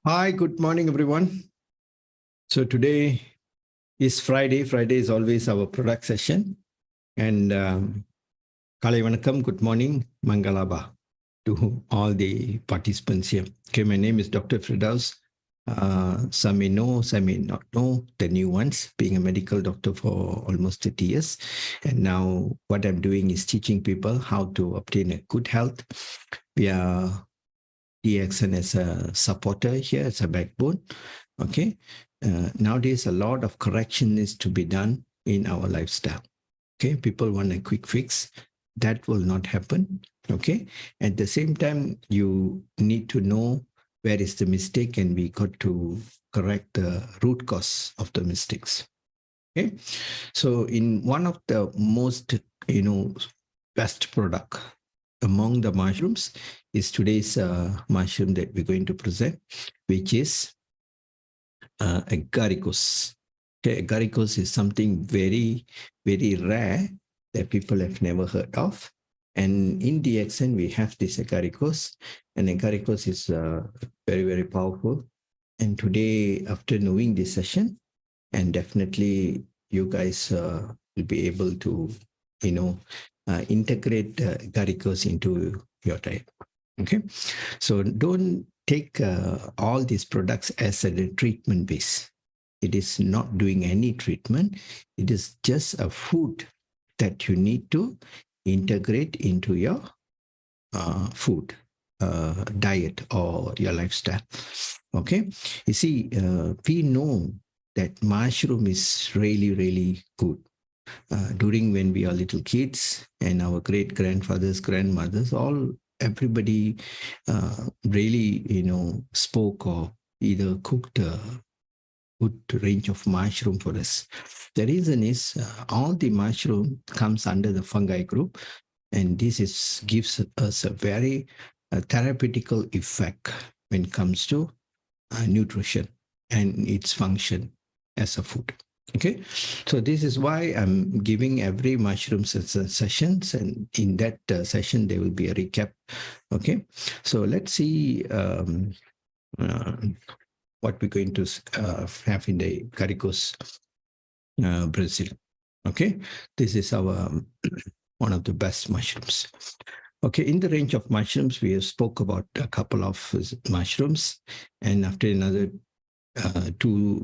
Hi, good morning, everyone. So today is Friday. Friday is always our product session. And Kalai Vanakkam, good morning, Mangalaba, to all the participants here. Okay, my name is Dr. Firdaus. Some may know, some may not know, the new ones, being a medical doctor for almost 30 years. And now what I'm doing is teaching people how to obtain a good health. We are DXN as a supporter here, as a backbone. Okay. Nowadays, a lot of correction is to be done in our lifestyle. Okay. People want a quick fix. That will not happen. Okay. At the same time, you need to know where is the mistake, and we got to correct the root cause of the mistakes. Okay. So in one of the most, best product among the mushrooms is today's mushroom that we're going to present, which is agaricus. Okay, agaricus is something very, very rare that people have never heard of. And in DXN, we have this agaricus, and agaricus is very, very powerful. And today, after knowing this session, and definitely you guys will be able to, integrate agaricus into your diet. Okay, so don't take all these products as a treatment base. It is not doing any treatment. It is just a food that you need to integrate into your food diet or your lifestyle. Okay, you see, we know that mushroom is really, really good. During when we are little kids, and our great grandfathers, grandmothers, everybody really, spoke or either cooked a good range of mushroom for us. The reason is all the mushroom comes under the fungi group, and this gives us a very therapeutical effect when it comes to nutrition and its function as a food. Okay, so this is why I'm giving every mushroom sessions, and in that session there will be a recap. Okay, so let's see what we're going to have in the Agaricus Brazil. Okay, this is our one of the best mushrooms. Okay, in the range of mushrooms, we have spoke about a couple of mushrooms, and after another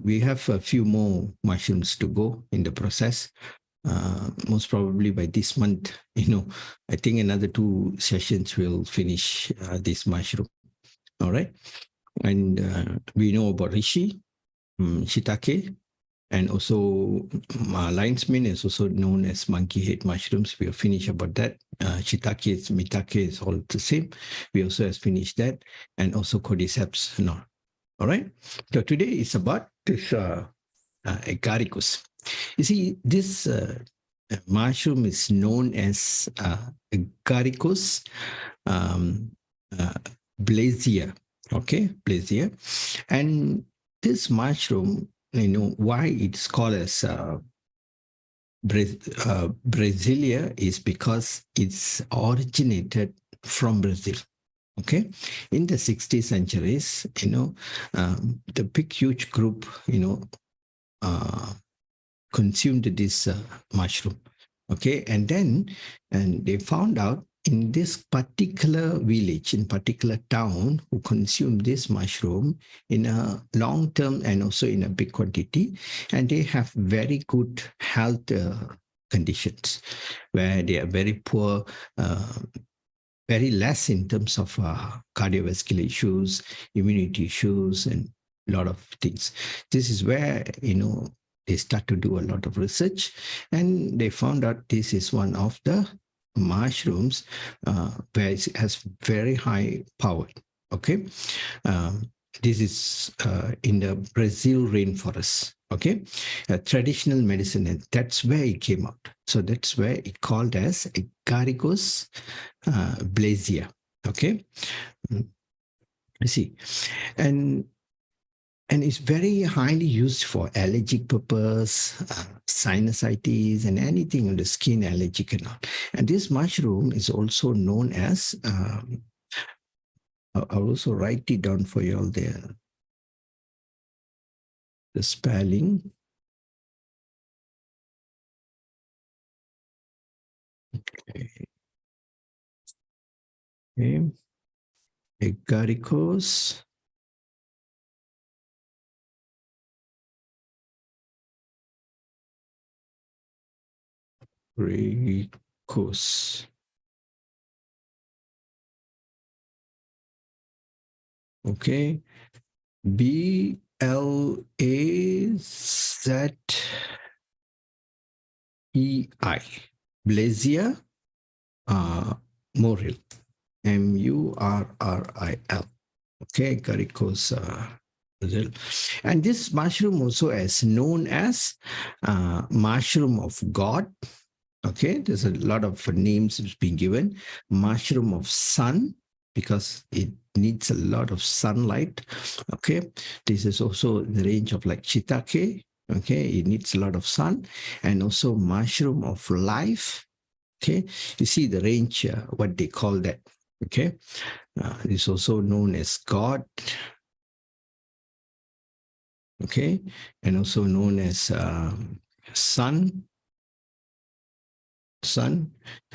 we have a few more mushrooms to go in the process. Most probably by this month, I think another 2 sessions will finish this mushroom. All right, and we know about reishi, shiitake, and also lion's mane is also known as monkey head mushrooms. We have finished about that. Shiitake, mitake is all the same. We also have finished that, and also cordyceps. No. All right. So today is about this agaricus. You see, this mushroom is known as Agaricus Blazei. Okay, Blazei. And this mushroom, why it's called as Brasilia is because it's originated from Brazil. Okay, in the 60 centuries, the big, huge group, consumed this mushroom. Okay, and they found out in this particular village, in particular town, who consume this mushroom in a long term and also in a big quantity, and they have very good health conditions, where they are very poor. Very less in terms of cardiovascular issues, immunity issues, and a lot of things. This is where, they start to do a lot of research, and they found out this is one of the mushrooms where it has very high power. Okay. This is in the Brazil rainforest. Okay, traditional medicine, and that's where it came out. So that's where it called as Agaricus Blazei. Okay, you see, and it's very highly used for allergic purpose, sinusitis, and anything on the skin allergic and all. And this mushroom is also known as I'll also write it down for you all there. the spelling. Okay. Okay. Agaricus. Agaricus. Okay. Blazei. Blazei Murill. Murril. Okay, Agaricus Brazil. And this mushroom also is known as mushroom of God. Okay, there's a lot of names that's been given. Mushroom of sun, because it needs a lot of sunlight. Okay, this is also the range of like shiitake. Okay, it needs a lot of sun. And also mushroom of life. Okay, you see the range, what they call that. Okay, it's also known as God. Okay, and also known as sun,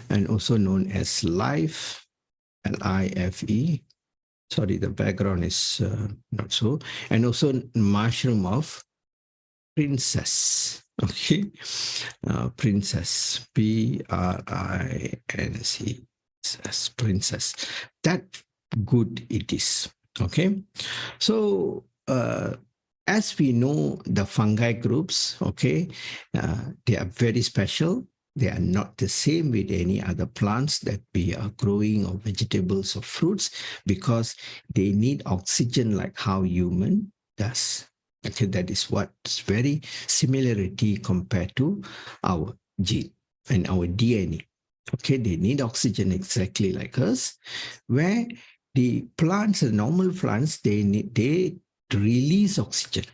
and also known as life, Life. Sorry, the background is not so. And also mushroom of princess. Okay, princess, Princ, princess. That good it is. Okay, so as we know, the fungi groups, okay, they are very special. They are not the same with any other plants that we are growing or vegetables or fruits, because they need oxygen like how human does. Okay, that is what's very similarity compared to our gene and our DNA. Okay, they need oxygen exactly like us, where the plants, the normal plants, they release oxygen,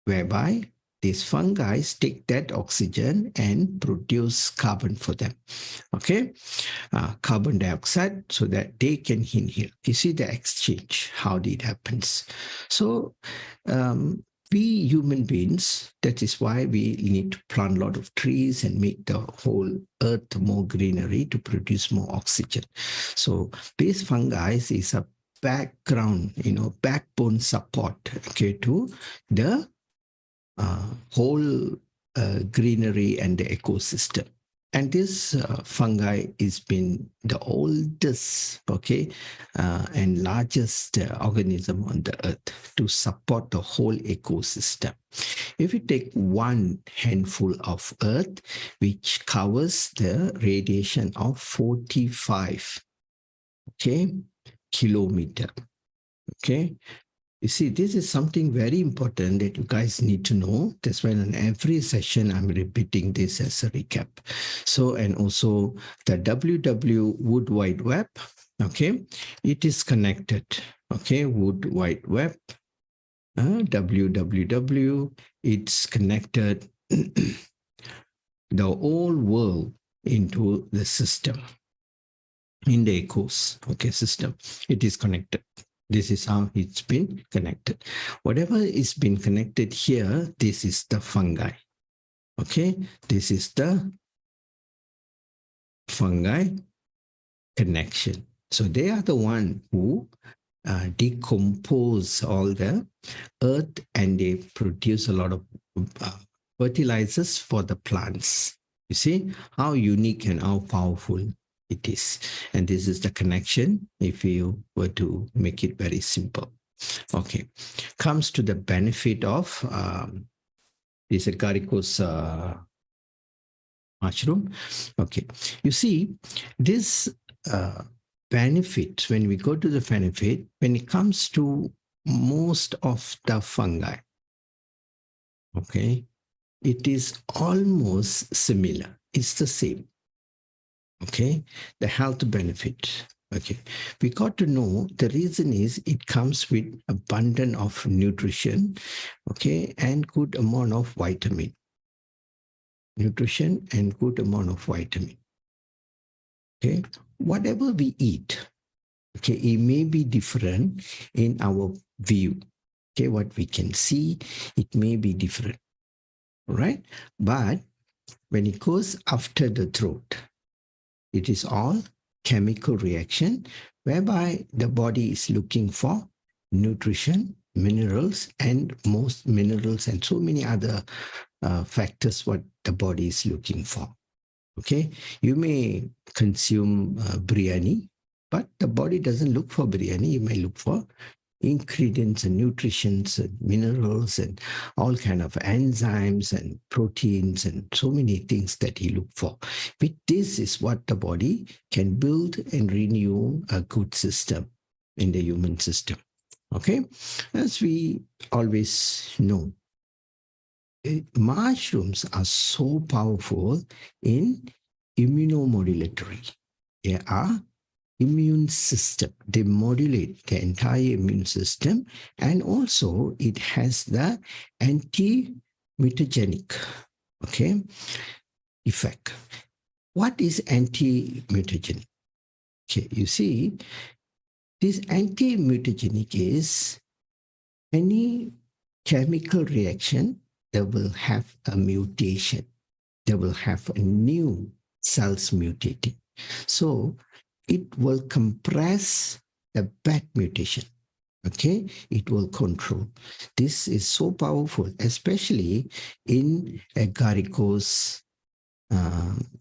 whereby these fungi take that oxygen and produce carbon for them. Okay, carbon dioxide, so that they can inhale. You see the exchange, how it happens. So we human beings, that is why we need to plant a lot of trees and make the whole earth more greenery to produce more oxygen. So this fungi is a background, backbone support, okay, to the whole greenery and the ecosystem. And this fungi has been the oldest, okay, and largest organism on the earth to support the whole ecosystem. If you take one handful of earth, which covers the radiation of 45, okay, kilometer, okay. You see, this is something very important that you guys need to know. That's why in every session, I'm repeating this as a recap. So, and also the WW Wood Wide Web, okay, it is connected, okay, Wood Wide Web, WWW, it's connected the whole world into the system, in the system. It is connected. This is how it's been connected. Whatever is been connected here, this is the fungi. Okay, this is the fungi connection. So they are the one who decompose all the earth, and they produce a lot of fertilizers for the plants. You see how unique and how powerful it is. And this is the connection, if you were to make it very simple. Okay, comes to the benefit of this Agaricus mushroom. Okay, you see this benefit, when we go to the benefit, when it comes to most of the fungi, okay, it is almost similar. It's the same. Okay, the health benefit. Okay, we got to know the reason is it comes with abundance of nutrition, okay, and good amount of vitamin. Nutrition and good amount of vitamin. Okay, whatever we eat, okay, it may be different in our view. Okay, what we can see, it may be different, right? But when it goes after the throat, it is all chemical reaction whereby the body is looking for nutrition, minerals, and most minerals and so many other factors what the body is looking for. Okay, you may consume biryani, but the body doesn't look for biryani. You may look for ingredients and nutrients and minerals and all kind of enzymes and proteins and so many things that you look for. But this is what the body can build and renew a good system in the human system. Okay, as we always know, mushrooms are so powerful in immunomodulatory. They are immune system. They modulate the entire immune system, and also it has the anti-mutagenic, effect. What is anti-mutagenic? Okay, you see, this anti-mutagenic is any chemical reaction that will have a mutation. They will have a new cells mutating. So it will compress the bad mutation. Okay, it will control. This is so powerful, especially in agaricus.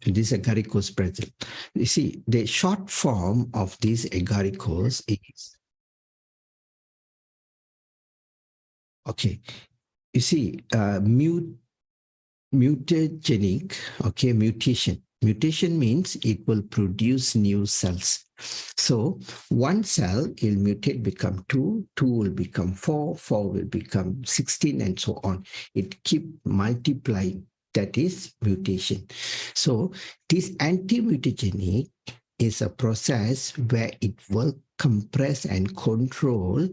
This agaricus Blazei. You see, the short form of this agaricus is okay. You see, mutagenic. Okay, mutation. Mutation means it will produce new cells. So one cell will mutate, become 2, 2 will become 4, 4 will become 16, and so on. It keep multiplying. That is mutation. So this anti-mutagenic is a process where it will compress and control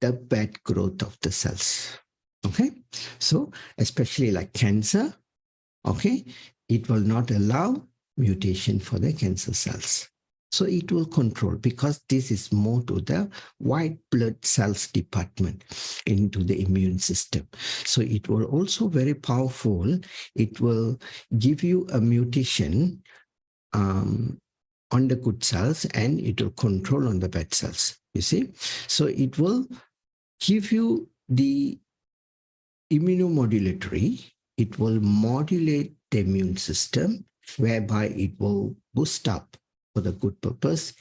the bad growth of the cells. Okay, so especially like cancer, okay, it will not allow mutation for the cancer cells. So it will control, because this is more to the white blood cells department into the immune system. So it will also very powerful. It will give you a mutation on the good cells, and it will control on the bad cells. You see, so it will give you the immunomodulatory. It will modulate the immune system, whereby it will boost up for the good purpose.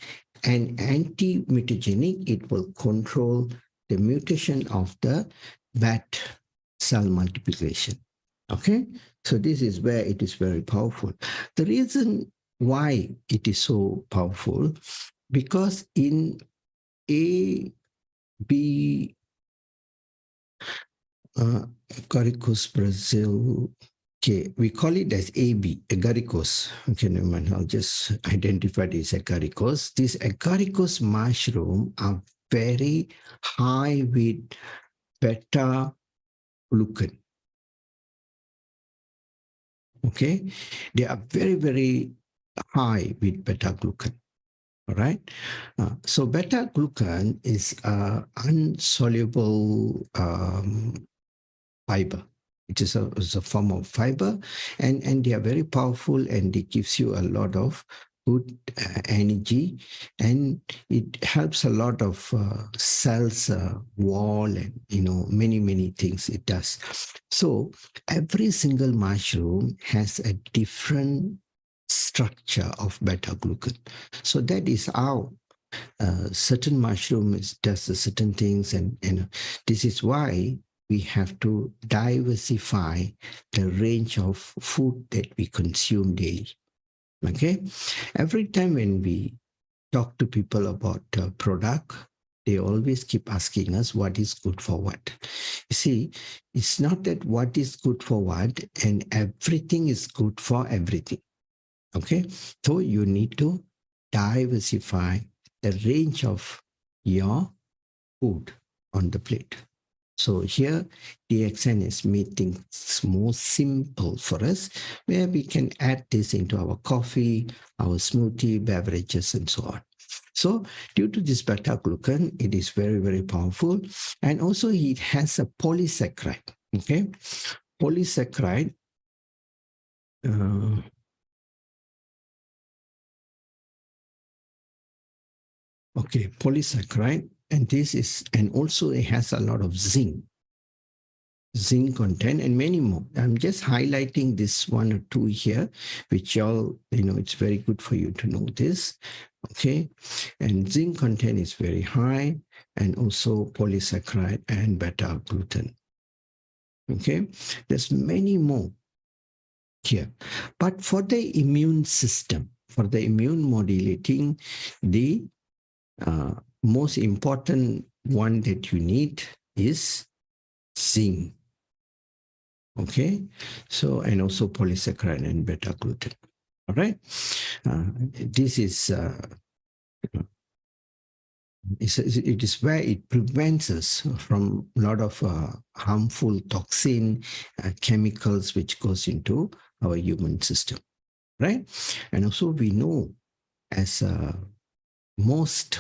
And anti-mutagenic, it will control the mutation of the bad cell multiplication. Okay, so this is where it is very powerful. The reason why it is so powerful, because in A, B, Agaricus Blazei. Okay, we call it as AB, Agaricus. Okay, never mind. I'll just identify this Agaricus. These Agaricus mushroom are very high with beta-glucan. Okay, they are very, very high with beta-glucan. All right. So beta-glucan is an unsoluble fiber. It is a form of fiber, and they are very powerful, and it gives you a lot of good energy, and it helps a lot of cells wall, and many things it does. So every single mushroom has a different structure of beta-glucan. So that is how certain mushroom does certain things, and this is why we have to diversify the range of food that we consume daily. Okay, every time when we talk to people about a product, they always keep asking us what is good for what. You see, it's not that what is good for what and everything is good for everything. Okay, so you need to diversify the range of your food on the plate. So here, DXN is making things more simple for us, where we can add this into our coffee, our smoothie, beverages, and so on. So due to this beta-glucan, it is very, very powerful. And also it has a polysaccharide. Okay. Polysaccharide. Polysaccharide. And this is, and also it has a lot of zinc content and many more. I'm just highlighting this one or two here, which y'all, it's very good for you to know this. Okay. And zinc content is very high, and also polysaccharide and beta-glucan. Okay. There's many more here. But for the immune system, for the immune modulating, the most important one that you need is zinc. Okay, so, and also polysaccharide and beta-glucan. All right, this is it is where it prevents us from a lot of harmful toxin chemicals which goes into our human system, right? And also we know as most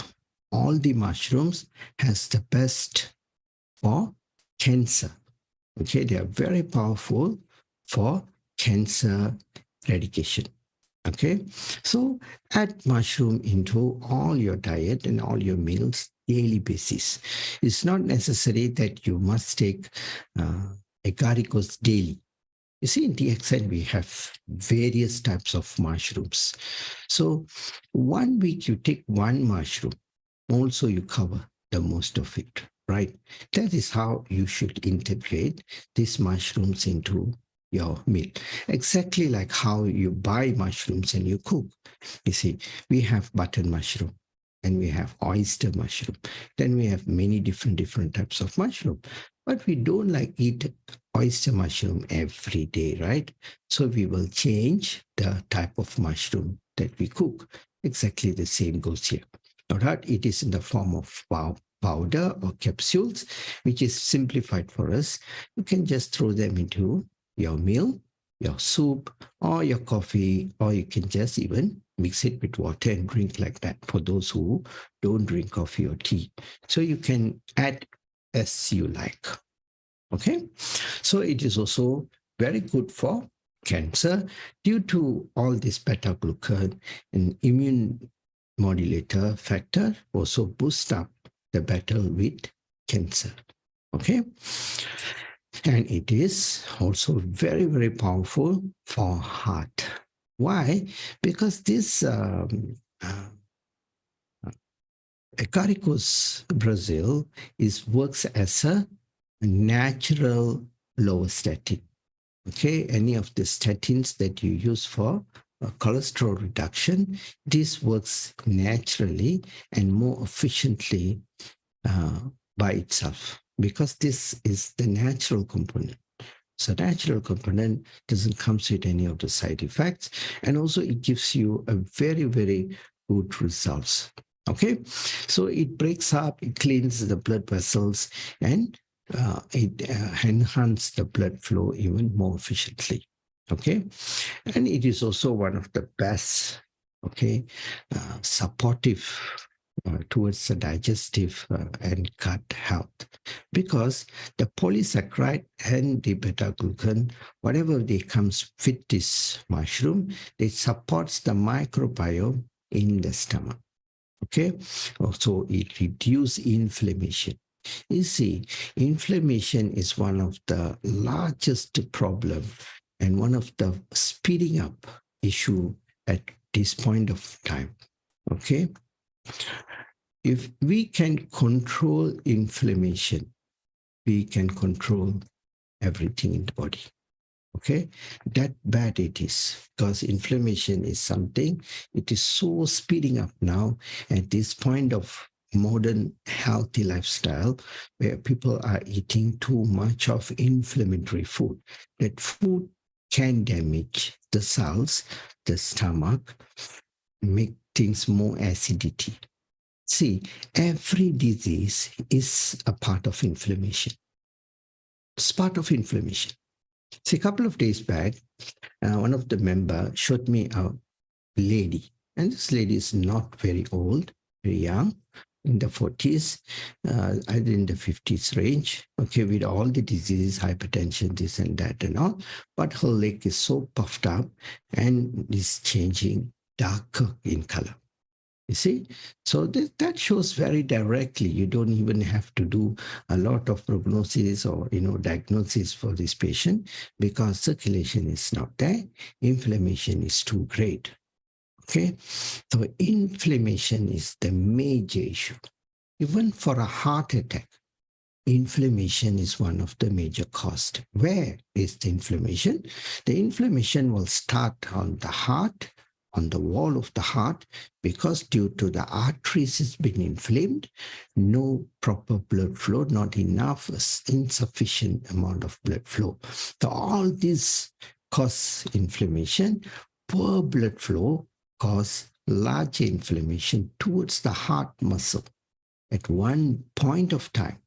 all the mushrooms has the best for cancer. Okay, they are very powerful for cancer eradication. Okay, so add mushroom into all your diet and all your meals daily basis. It's not necessary that you must take agaricus daily. You see, in DXN, we have various types of mushrooms. So 1 week you take one mushroom, also you cover the most of it, right? That is how you should integrate these mushrooms into your meal. Exactly like how you buy mushrooms and you cook. You see, we have button mushroom and we have oyster mushroom. Then we have many different types of mushroom. But we don't like eat oyster mushroom every day, right? So we will change the type of mushroom that we cook. Exactly the same goes here. All right, it is in the form of powder or capsules, which is simplified for us. You can just throw them into your meal, your soup, or your coffee, or you can just even mix it with water and drink like that for those who don't drink coffee or tea. So you can add as you like. Okay, so it is also very good for cancer due to all this beta-glucan and immune modulator factor also boost up the battle with cancer. Okay, and it is also very, very powerful for heart. Why? Because this Agaricus Blazei works as a natural lower-statin. Okay, any of the statins that you use for cholesterol reduction, this works naturally and more efficiently by itself, because this is the natural component. So natural component doesn't come with any of the side effects, and also it gives you a very, very good results. Okay, so it breaks up, it cleans the blood vessels, and it enhances the blood flow even more efficiently. Okay, and it is also one of the best, okay, supportive towards the digestive and gut health, because the polysaccharide and the beta-glucan, whatever they comes with this mushroom, it supports the microbiome in the stomach. Okay, also it reduces inflammation. You see, inflammation is one of the largest problem and one of the speeding up issue at this point of time. Okay, if we can control inflammation, we can control everything in the body. Okay, that bad it is, because inflammation is something, it is so speeding up now at this point of modern healthy lifestyle, where people are eating too much of inflammatory food. That food can damage the cells, the stomach, make things more acidity. See, every disease is a part of inflammation. It's part of inflammation. See, a couple of days back, one of the members showed me a lady, and this lady is not very old, very young, in the 40s, either in the 50s range, okay, with all the diseases, hypertension, this and that and all. But her leg is so puffed up and is changing darker in color. You see, so that shows very directly. You don't even have to do a lot of prognosis or diagnosis for this patient, because circulation is not there, inflammation is too great. Okay, so inflammation is the major issue. Even for a heart attack, inflammation is one of the major causes. Where is the inflammation? The inflammation will start on the heart, on the wall of the heart, because due to the arteries has been inflamed, no proper blood flow, not enough, insufficient amount of blood flow. So all this cause inflammation. Poor blood flow cause large inflammation towards the heart muscle. At one point of time,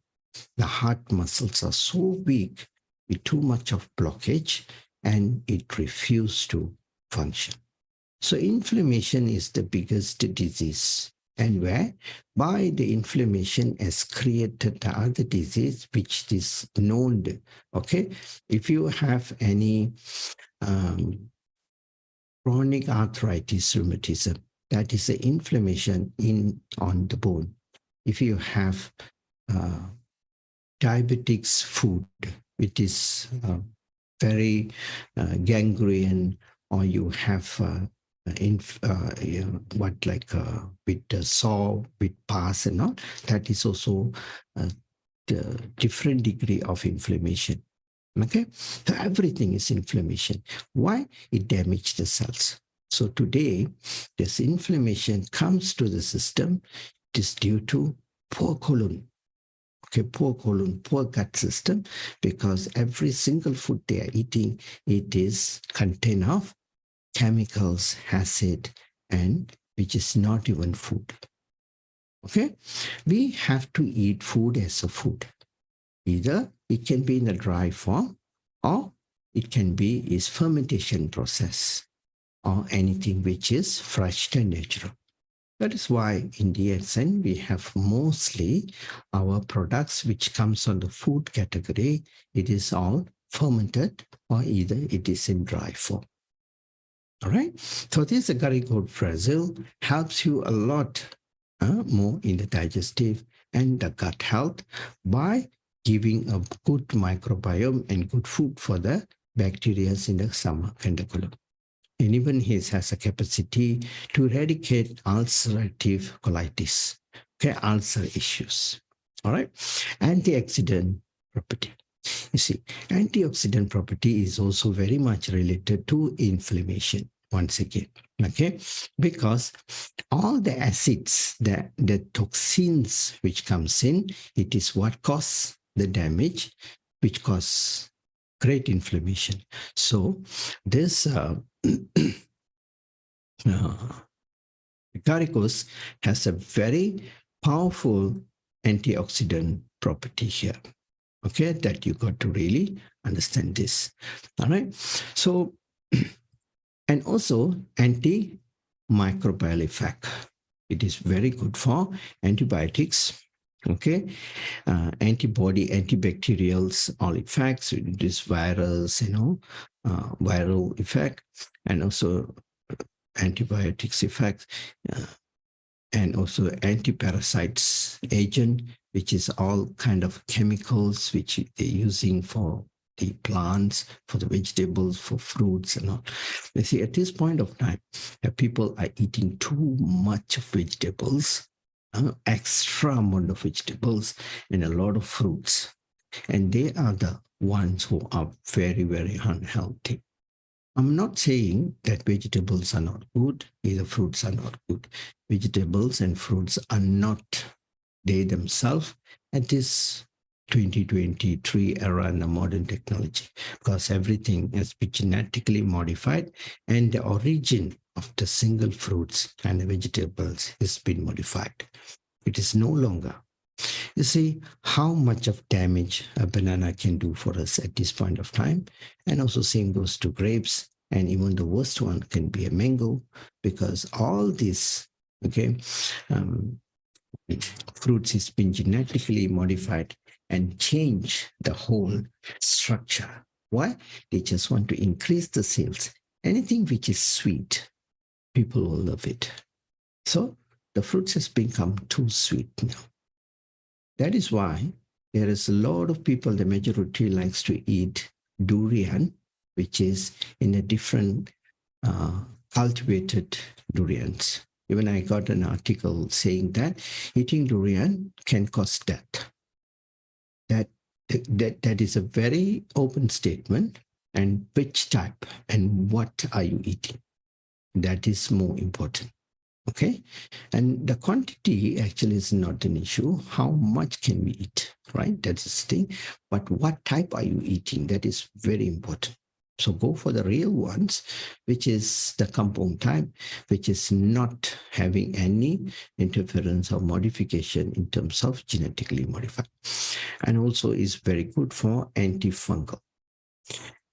the heart muscles are so weak with too much of blockage, and it refuses to function. So inflammation is the biggest disease, and where by the inflammation has created the other disease which is known. Okay, if you have any chronic arthritis, rheumatism, that is the inflammation on the bone. If you have diabetics food, which is very gangrene, or you have with the saw, with pus and all, that is also the different degree of inflammation. Okay, so everything is inflammation. Why? It damages the cells. So today, this inflammation comes to the system. It is due to poor colon. Okay, poor colon, poor gut system, because every single food they are eating, it is contain of chemicals, acid, and which is not even food. Okay, we have to eat food as a food. Either it can be in a dry form, or it can be is fermentation process, or anything which is fresh and natural. That is why in DXN we have mostly our products which comes on the food category. It is all fermented, or either it is in dry form. All right. So this Agaricus Blazei helps you a lot more in the digestive and the gut health by giving a good microbiome and good food for the bacteria in the stomach and the colon. And even he has a capacity to eradicate ulcerative colitis, okay, ulcer issues. All right. Antioxidant property. You see, antioxidant property is also very much related to inflammation once again, okay? Because all the acids, the toxins which comes in, it is what causes the damage, which cause great inflammation. So this Agaricus has a very powerful antioxidant property here. Okay, that you got to really understand this. All right. So, and also antimicrobial effect. It is very good for antibiotics. Okay, antibody, antibacterials, all effects. It is virus, viral effect, and also antibiotics effects. And also anti-parasites agent, which is all kind of chemicals which they're using for the plants, for the vegetables, for fruits and all. You see, at this point of time, people are eating too much of vegetables, extra amount of vegetables, and a lot of fruits. And they are the ones who are very, very unhealthy. I'm not saying that vegetables are not good, either fruits are not good. Vegetables and fruits are not they themselves at this 2023 era in the modern technology, because everything has been genetically modified, and the origin of the single fruits and the vegetables has been modified. It is no longer. You see how much of damage a banana can do for us at this point of time. And also same goes to grapes, and even the worst one can be a mango, because all this, okay, fruits is been genetically modified and change the whole structure. Why? They just want to increase the sales. Anything which is sweet, people will love it. So the fruits has become too sweet now. That is why there is a lot of people, the majority likes to eat durian, which is in a different cultivated durians. Even I got an article saying that eating durian can cause death. That is a very open statement. And which type and what are you eating? That is more important. Okay. And the quantity actually is not an issue. How much can we eat? Right? That's the thing. But what type are you eating? That is very important. So go for the real ones, which is the compound type, which is not having any interference or modification in terms of genetically modified. And also is very good for antifungal,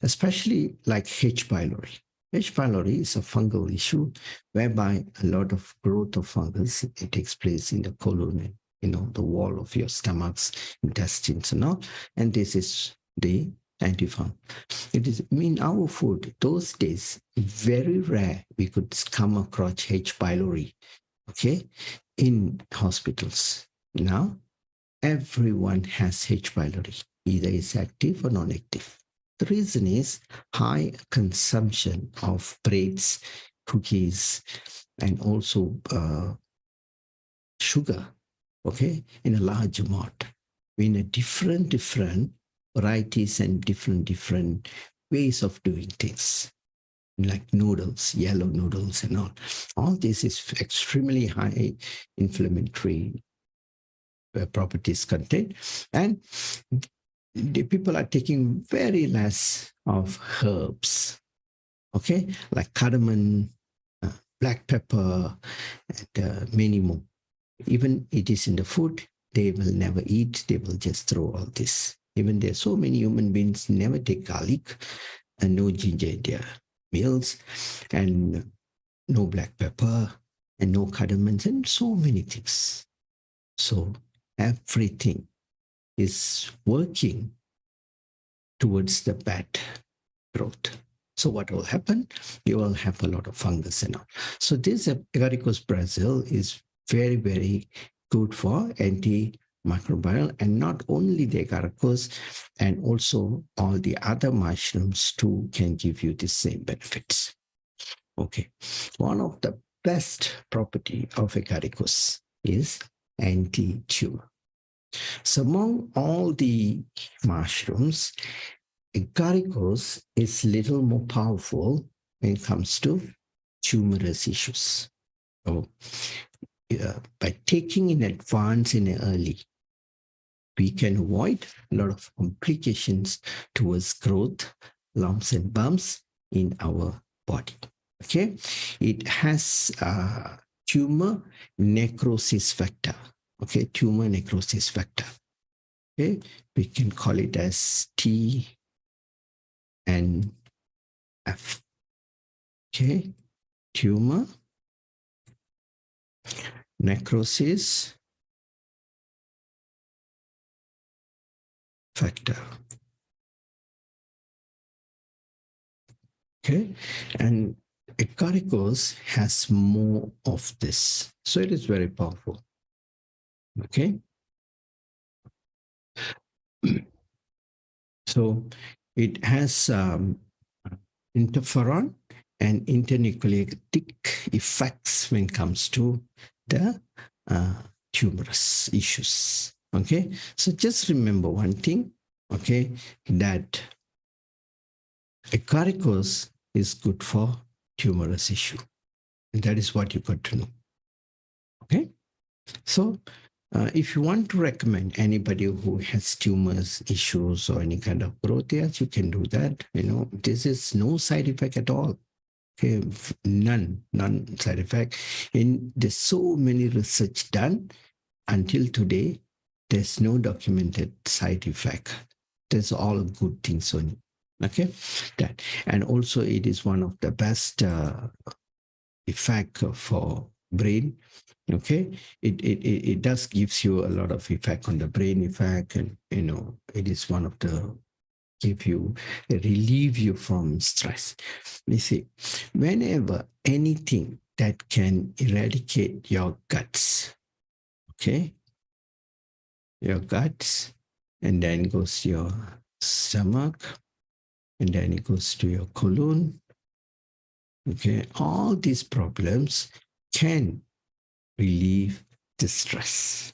especially like H. pylori. H. pylori is a fungal issue whereby a lot of growth of fungus, it takes place in the colon and the wall of your stomachs, intestines and all. And this is the antifungal. It is in our food, those days, very rare we could come across H. pylori, okay, in hospitals. Now, everyone has H. pylori, either is active or non-active. The reason is high consumption of breads, cookies, and also sugar, okay, in a large amount. In a different varieties and different ways of doing things, like noodles, yellow noodles and all. All this is extremely high inflammatory properties contained. And the people are taking very less of herbs, okay, like cardamom, black pepper, and many more. Even it is in the food, they will never eat, they will just throw all this. Even there are so many human beings never take garlic and no ginger in their meals, and no black pepper and no cardamoms and so many things. So everything is working towards the bad growth. So what will happen? You will have a lot of fungus and all. So this Agaricus Blazei is very, very good for antimicrobial, and not only the Agaricus, and also all the other mushrooms too can give you the same benefits. Okay. One of the best property of Agaricus is anti-tumor. So among all the mushrooms, Agaricus is little more powerful when it comes to tumorous issues. So, by taking in advance in early, we can avoid a lot of complications towards growth, lumps and bumps in our body. Okay, it has tumor necrosis factor. Okay, tumor necrosis factor. Okay, we can call it as TNF. Okay, tumor necrosis factor. Okay, and Agaricus has more of this, so it is very powerful. Okay, so it has interferon and internucleotic effects when it comes to the tumorous issues. Okay, so just remember one thing, okay, that Agaricus is good for tumorous issue. And that is what you got to know. Okay, so if you want to recommend anybody who has tumors issues or any kind of growth, yes, you can do that. This is no side effect at all. Okay, none side effect. And there's so many research done until today. There's no documented side effect. There's all good things on it. Okay, and also it is one of the best effect for brain. Okay, it does gives you a lot of effect on the brain effect, and it is one of the relieve you from stress. You see, whenever anything that can eradicate your guts, okay, your guts, and then goes to your stomach, and then it goes to your colon. Okay, all these problems can relieve the stress.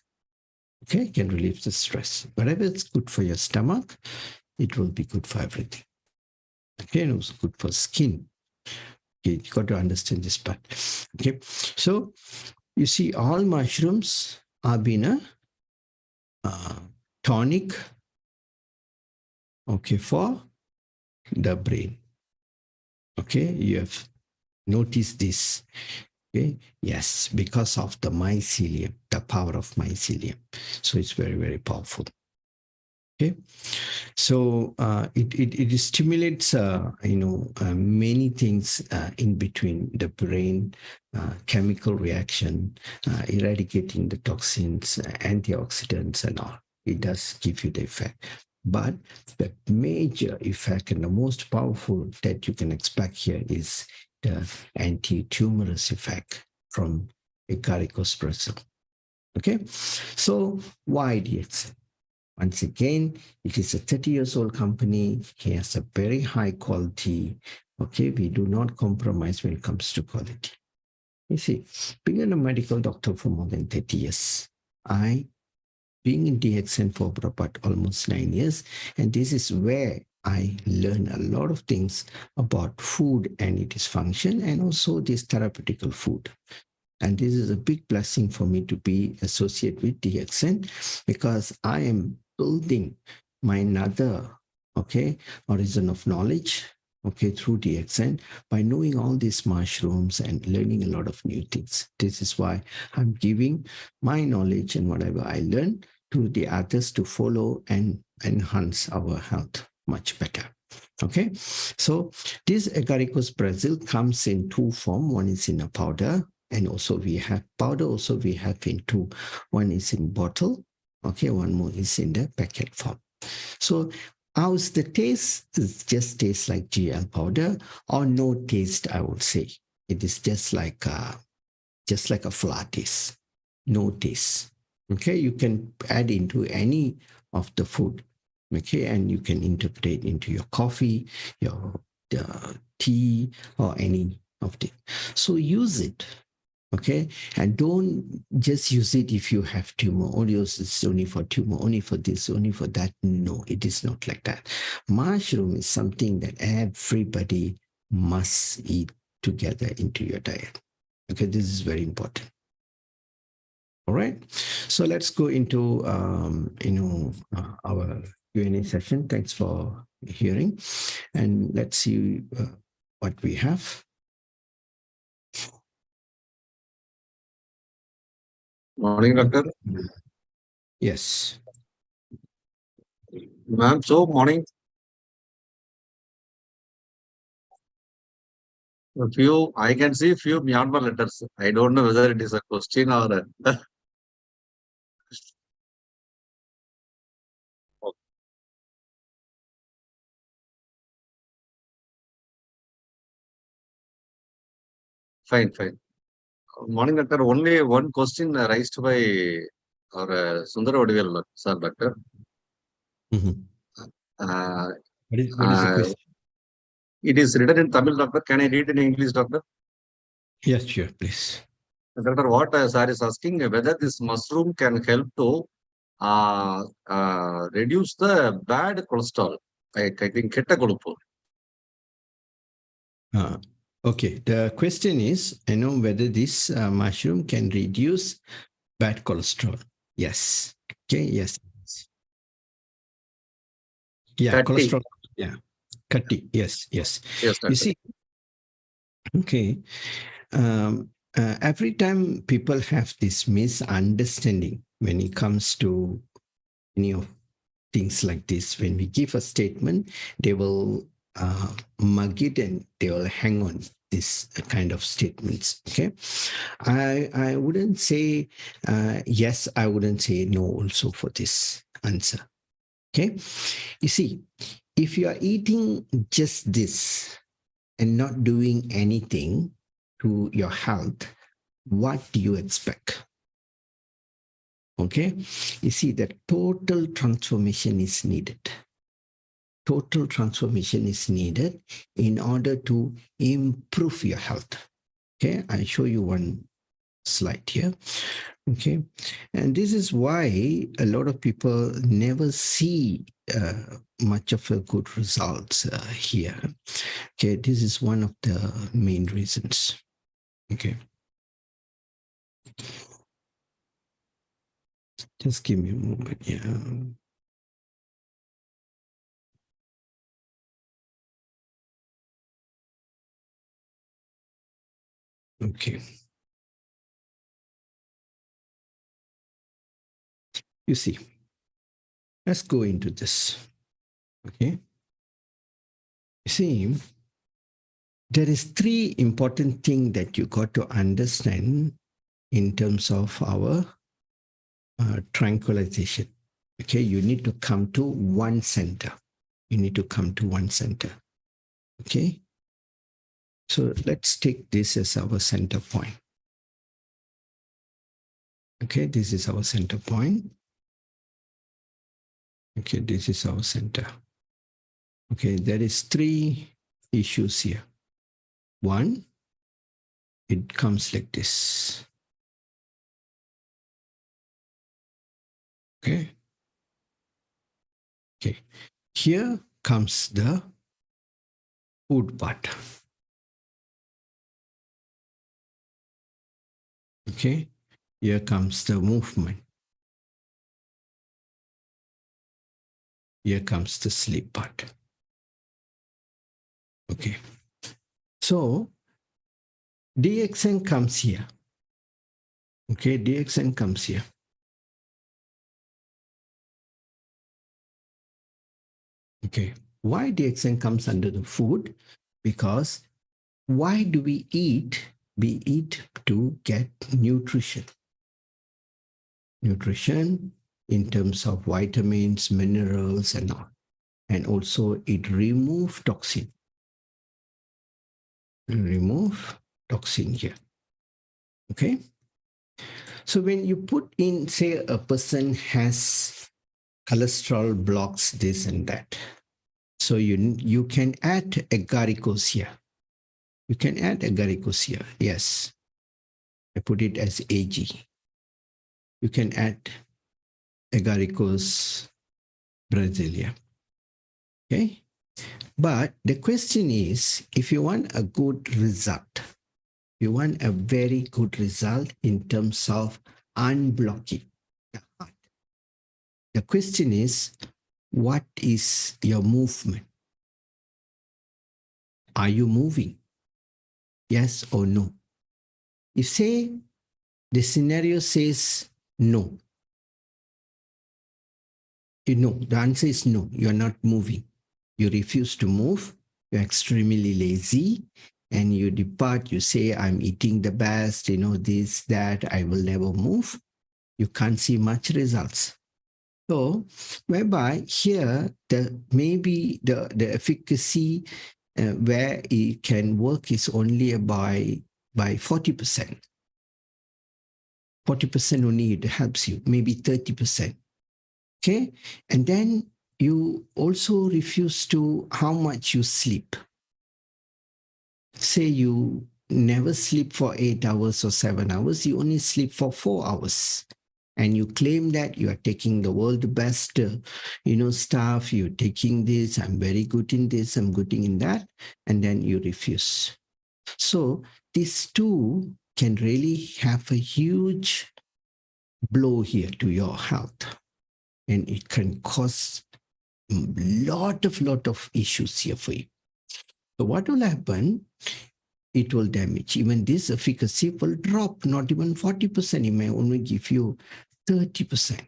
Okay, can relieve the stress. Whatever is good for your stomach, it will be good for everything. Okay, and also good for skin. Okay, you got to understand this part. Okay, so you see, all mushrooms are being a tonic, okay, for the brain. Okay, you have noticed this. Okay, yes, because of the mycelium, the power of mycelium. So it's very, very powerful. Okay, so it stimulates many things in between the brain, chemical reaction, eradicating the toxins, antioxidants, and all. It does give you the effect. But the major effect and the most powerful that you can expect here is the anti-tumorous effect from Agaricus Blazei. Okay, so why DXN? Once again, it is a 30 years old company. He has a very high quality. Okay, we do not compromise when it comes to quality. You see, being a medical doctor for more than 30 years, being in DXN for about almost 9 years, and this is where I learn a lot of things about food and its function, and also this therapeutical food. And this is a big blessing for me to be associated with DXN, because I am building my another, okay, horizon of knowledge, okay, through DXN by knowing all these mushrooms and learning a lot of new things. This is why I'm giving my knowledge and whatever I learn to the others to follow and enhance our health much better. Okay, so this Agaricus Blazei comes in two forms. One is in a powder, and also we have powder. Also we have in two. One is in bottle. Okay, one more is in the packet form. So how's the taste? It just tastes like GL powder, or no taste, I would say. It is just like a flat taste, no taste. Okay, you can add into any of the food. Okay, and you can interpret into your coffee, your tea, or any of it. So use it. Okay, and don't just use it if you have tumor. Only it's only for tumor, only for this, only for that. No, it is not like that. Mushroom is something that everybody must eat together into your diet. Okay, this is very important. All right, so let's go into our Q&A session. Thanks for hearing, and let's see what we have. Morning, doctor. Yes. Ma'am, so morning. I can see few Myanmar letters. I don't know whether it is a question or fine, fine. Morning, doctor. Only one question raised by our Sundar Vadivel, sir, doctor. Mm-hmm. What is the question? It is written in Tamil, doctor. Can I read in English, doctor? Yes, sure, please. Doctor, what sir is asking, whether this mushroom can help to reduce the bad cholesterol. I think ketta kolupu. Okay, the question is, whether this mushroom can reduce bad cholesterol. Yes. Okay, yes. Yeah, 30. cholesterol. Yeah, 30. Yes, yes. Yes, doctor. You see, okay, every time people have this misunderstanding when it comes to any of things like this, when we give a statement, they will mug it and they will hang on this kind of statements. Okay, I wouldn't say yes, I wouldn't say no also for this answer. Okay, you see, if you are eating just this and not doing anything to your health, what do you expect? Okay, you see that total transformation is needed. Total transformation is needed in order to improve your health. Okay, I show you one slide here. Okay, and this is why a lot of people never see much of a good results here. Okay, this is one of the main reasons. Okay, just give me a moment. Yeah. Okay. You see, let's go into this. Okay. You see, there is three important things that you got to understand in terms of our tranquilization. Okay, you need to come to one center. You need to come to one center. Okay, so let's take this as our center point. Okay, this is our center point. Okay, this is our center. Okay, there is three issues here. One, it comes like this. Okay. Okay. Here comes the food part. Okay. Here comes the movement. Here comes the sleep part. Okay. So DXN comes here. Okay, DXN comes here. Okay. Why DXN comes under the food? Because why do we eat? We eat to get nutrition. Nutrition in terms of vitamins, minerals, and all. And also it removes toxin. Remove toxin here. Okay. So when you put in, say, a person has cholesterol, blocks this and that. So you can add agaricus here. You can add agaricus here. Yes. I put it as AG. You can add Agaricus Blazei. Okay. But the question is, if you want a good result, you want a very good result in terms of unblocking the heart. The question is, what is your movement? Are you moving? Yes or no? If say the scenario says no, the answer is no, you're not moving. You refuse to move, you're extremely lazy, and you depart, you say, I'm eating the best, this, that, I will never move. You can't see much results. So, whereby here, maybe the efficacy where it can work is only by 40%. 40% only it helps you, maybe 30%. Okay, and then you also refuse to how much you sleep. Say you never sleep for 8 hours or 7 hours, you only sleep for 4 hours. And you claim that you are taking the world's best, stuff, you're taking this, I'm very good in this, I'm good in that, and then you refuse. So these two can really have a huge blow here to your health. And it can cause lot of issues here for you. So what will happen? It will damage. Even this efficacy will drop, not even 40%. It may only give you 30%.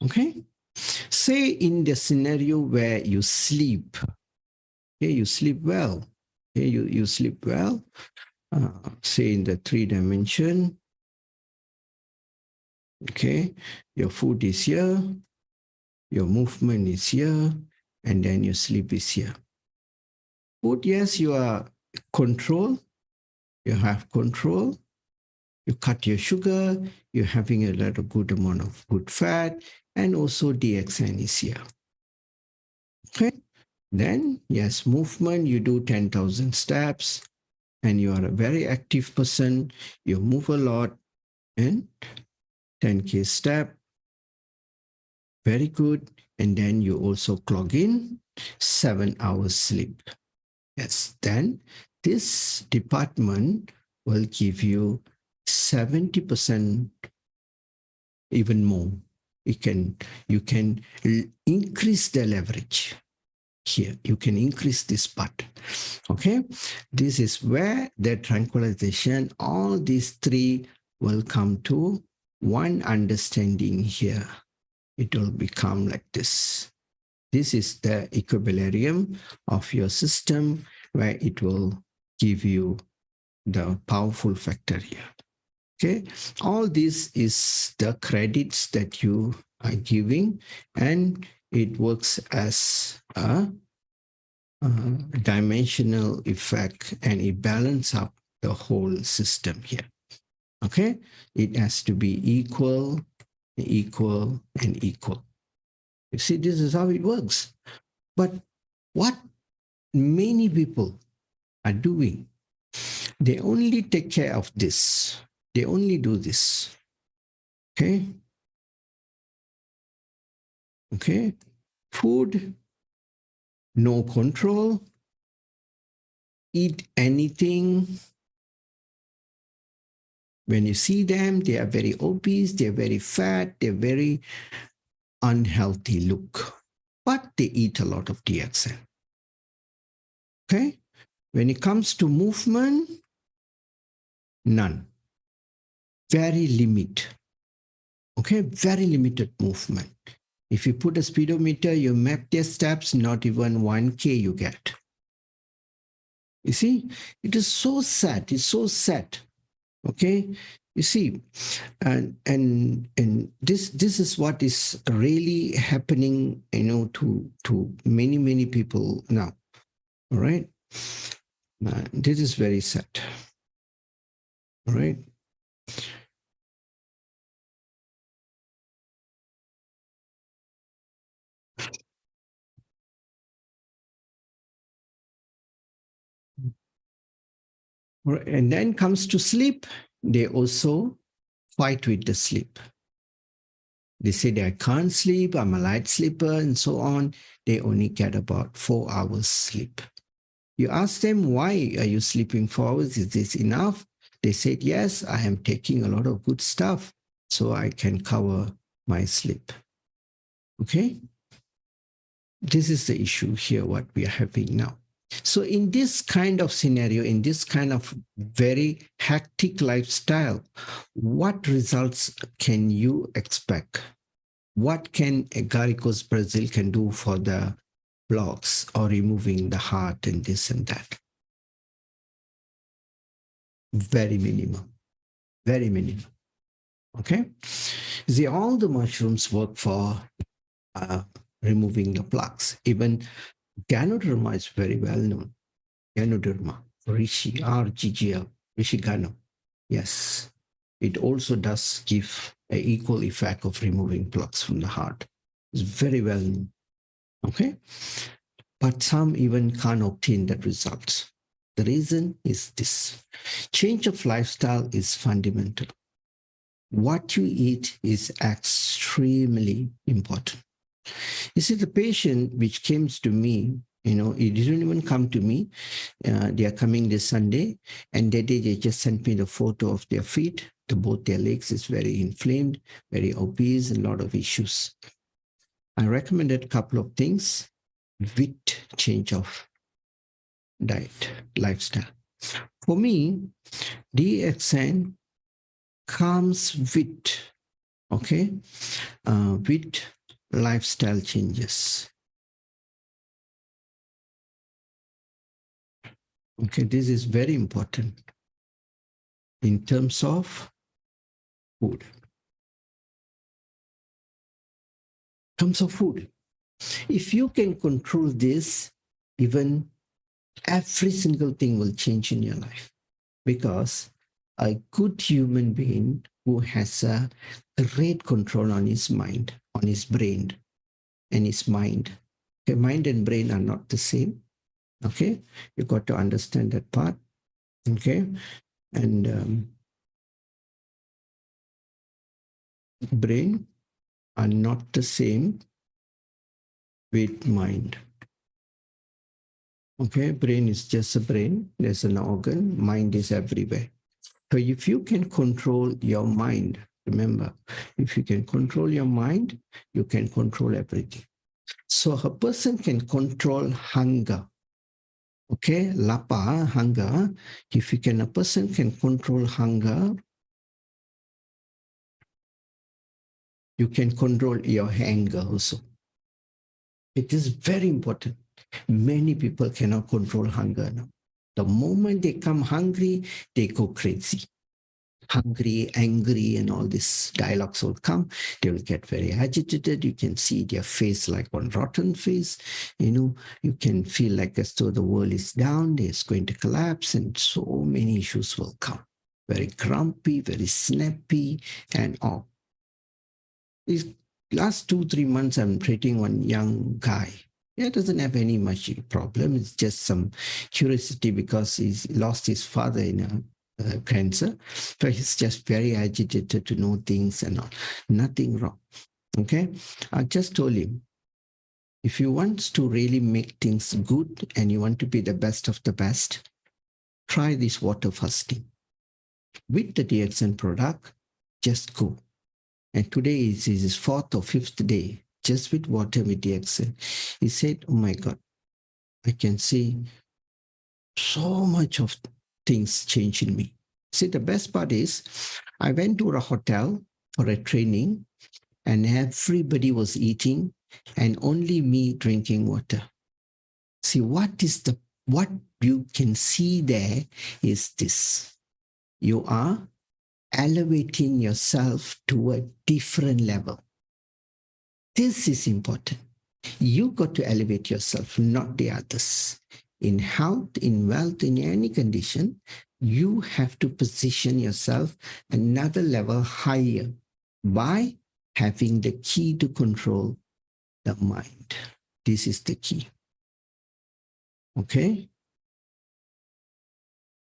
Okay? Say in the scenario where you sleep, okay, you sleep well. Okay, you sleep well, say in the 3-dimension. Okay, your food is here, your movement is here, and then your sleep is here. Food, yes, you are control. You have control. You cut your sugar. You're having a lot of good amount of good fat, and also DXN is here. Okay. Then, yes, movement, you do 10,000 steps, and you are a very active person. You move a lot, and 10K step, very good. And then you also clock in 7 hours sleep. Yes, then this department will give you 70%, even more. You can increase the leverage here. You can increase this part. Okay, this is where the tranquilization, all these three will come to one understanding here. It will become like this. This is the equilibrium of your system where it will give you the powerful factor here. Okay, all this is the credits that you are giving, and it works as a dimensional effect, and it balances up the whole system here. Okay, it has to be equal, equal, and equal. You see, this is how it works. But what many people are doing, they only take care of this. They only do this. Okay. Okay. Food, no control. Eat anything. When you see them, they are very obese, they're very fat, they're very unhealthy look, but they eat a lot of DXN. Okay. When it comes to movement, none. Very limited. Okay, very limited movement. If you put a speedometer, you map their steps, not even 1K you get. You see, it is so sad. It's so sad. Okay, you see, and this is what is really happening, to many people now. All right, this is very sad. All right. And then comes to sleep, they also fight with the sleep. They say that I can't sleep, I'm a light sleeper, and so on. They only get about 4 hours sleep. You ask them, why are you sleeping 4 hours? Is this enough? They said, yes, I am taking a lot of good stuff, so I can cover my sleep. Okay? This is the issue here, what we are having now. So in this kind of scenario, in this kind of very hectic lifestyle, what results can you expect? What can Agaricus Brazil can do for the blocks or removing the heart and this and that? Very minimum, very minimum. Okay. See, all the mushrooms work for removing the plaques. Even Ganoderma is very well known. Ganoderma, Rishi, RGGL, Rishi Gano. Yes, it also does give an equal effect of removing plaques from the heart. It's very well known. Okay. But some even can't obtain that result. The reason is this: change of lifestyle is fundamental. What you eat is extremely important. You see, the patient which came to me, it didn't even come to me. They are coming this Sunday, and that day they just sent me the photo of their feet. Both their legs is very inflamed, very obese, and a lot of issues. I recommended a couple of things with change of diet, lifestyle. For me, DXN comes with, with lifestyle changes. Okay, this is very important in terms of food. In terms of food, if you can control this, even every single thing will change in your life. Because a good human being who has a great control on his mind, on his brain and his mind. Okay, mind and brain are not the same. Okay, you got to understand that part. Okay, and brain are not the same with mind. Okay, brain is just a brain. There's an organ. Mind is everywhere. So if you can control your mind, remember, if you can control your mind, you can control everything. So a person can control hunger. Okay, lapar, hunger. If a person can control hunger, you can control your anger also. It is very important. Many people cannot control hunger now. The moment they come hungry, they go crazy. Hungry, angry, and all these dialogues will come. They will get very agitated. You can see their face like one rotten face. You can feel like as though the world is down, it's going to collapse, and so many issues will come. Very grumpy, very snappy, and all. These last 2-3 months, I'm treating one young guy. He doesn't have any much problem. It's just some curiosity because he's lost his father in cancer. So he's just very agitated to know things and all. Nothing wrong. Okay. I just told him, if you want to really make things good and you want to be the best of the best, try this water fasting. With the DXN product, just go. And today is his 4th or 5th day, just with water with DXN. He said, oh my God, I can see so much of things change in me. See, the best part is I went to a hotel for a training and everybody was eating and only me drinking water. See, what you can see there is this. You are elevating yourself to a different level. This is important. You got to elevate yourself, not the others. In health, in wealth, in any condition, you have to position yourself another level higher by having the key to control the mind. This is the key. Okay?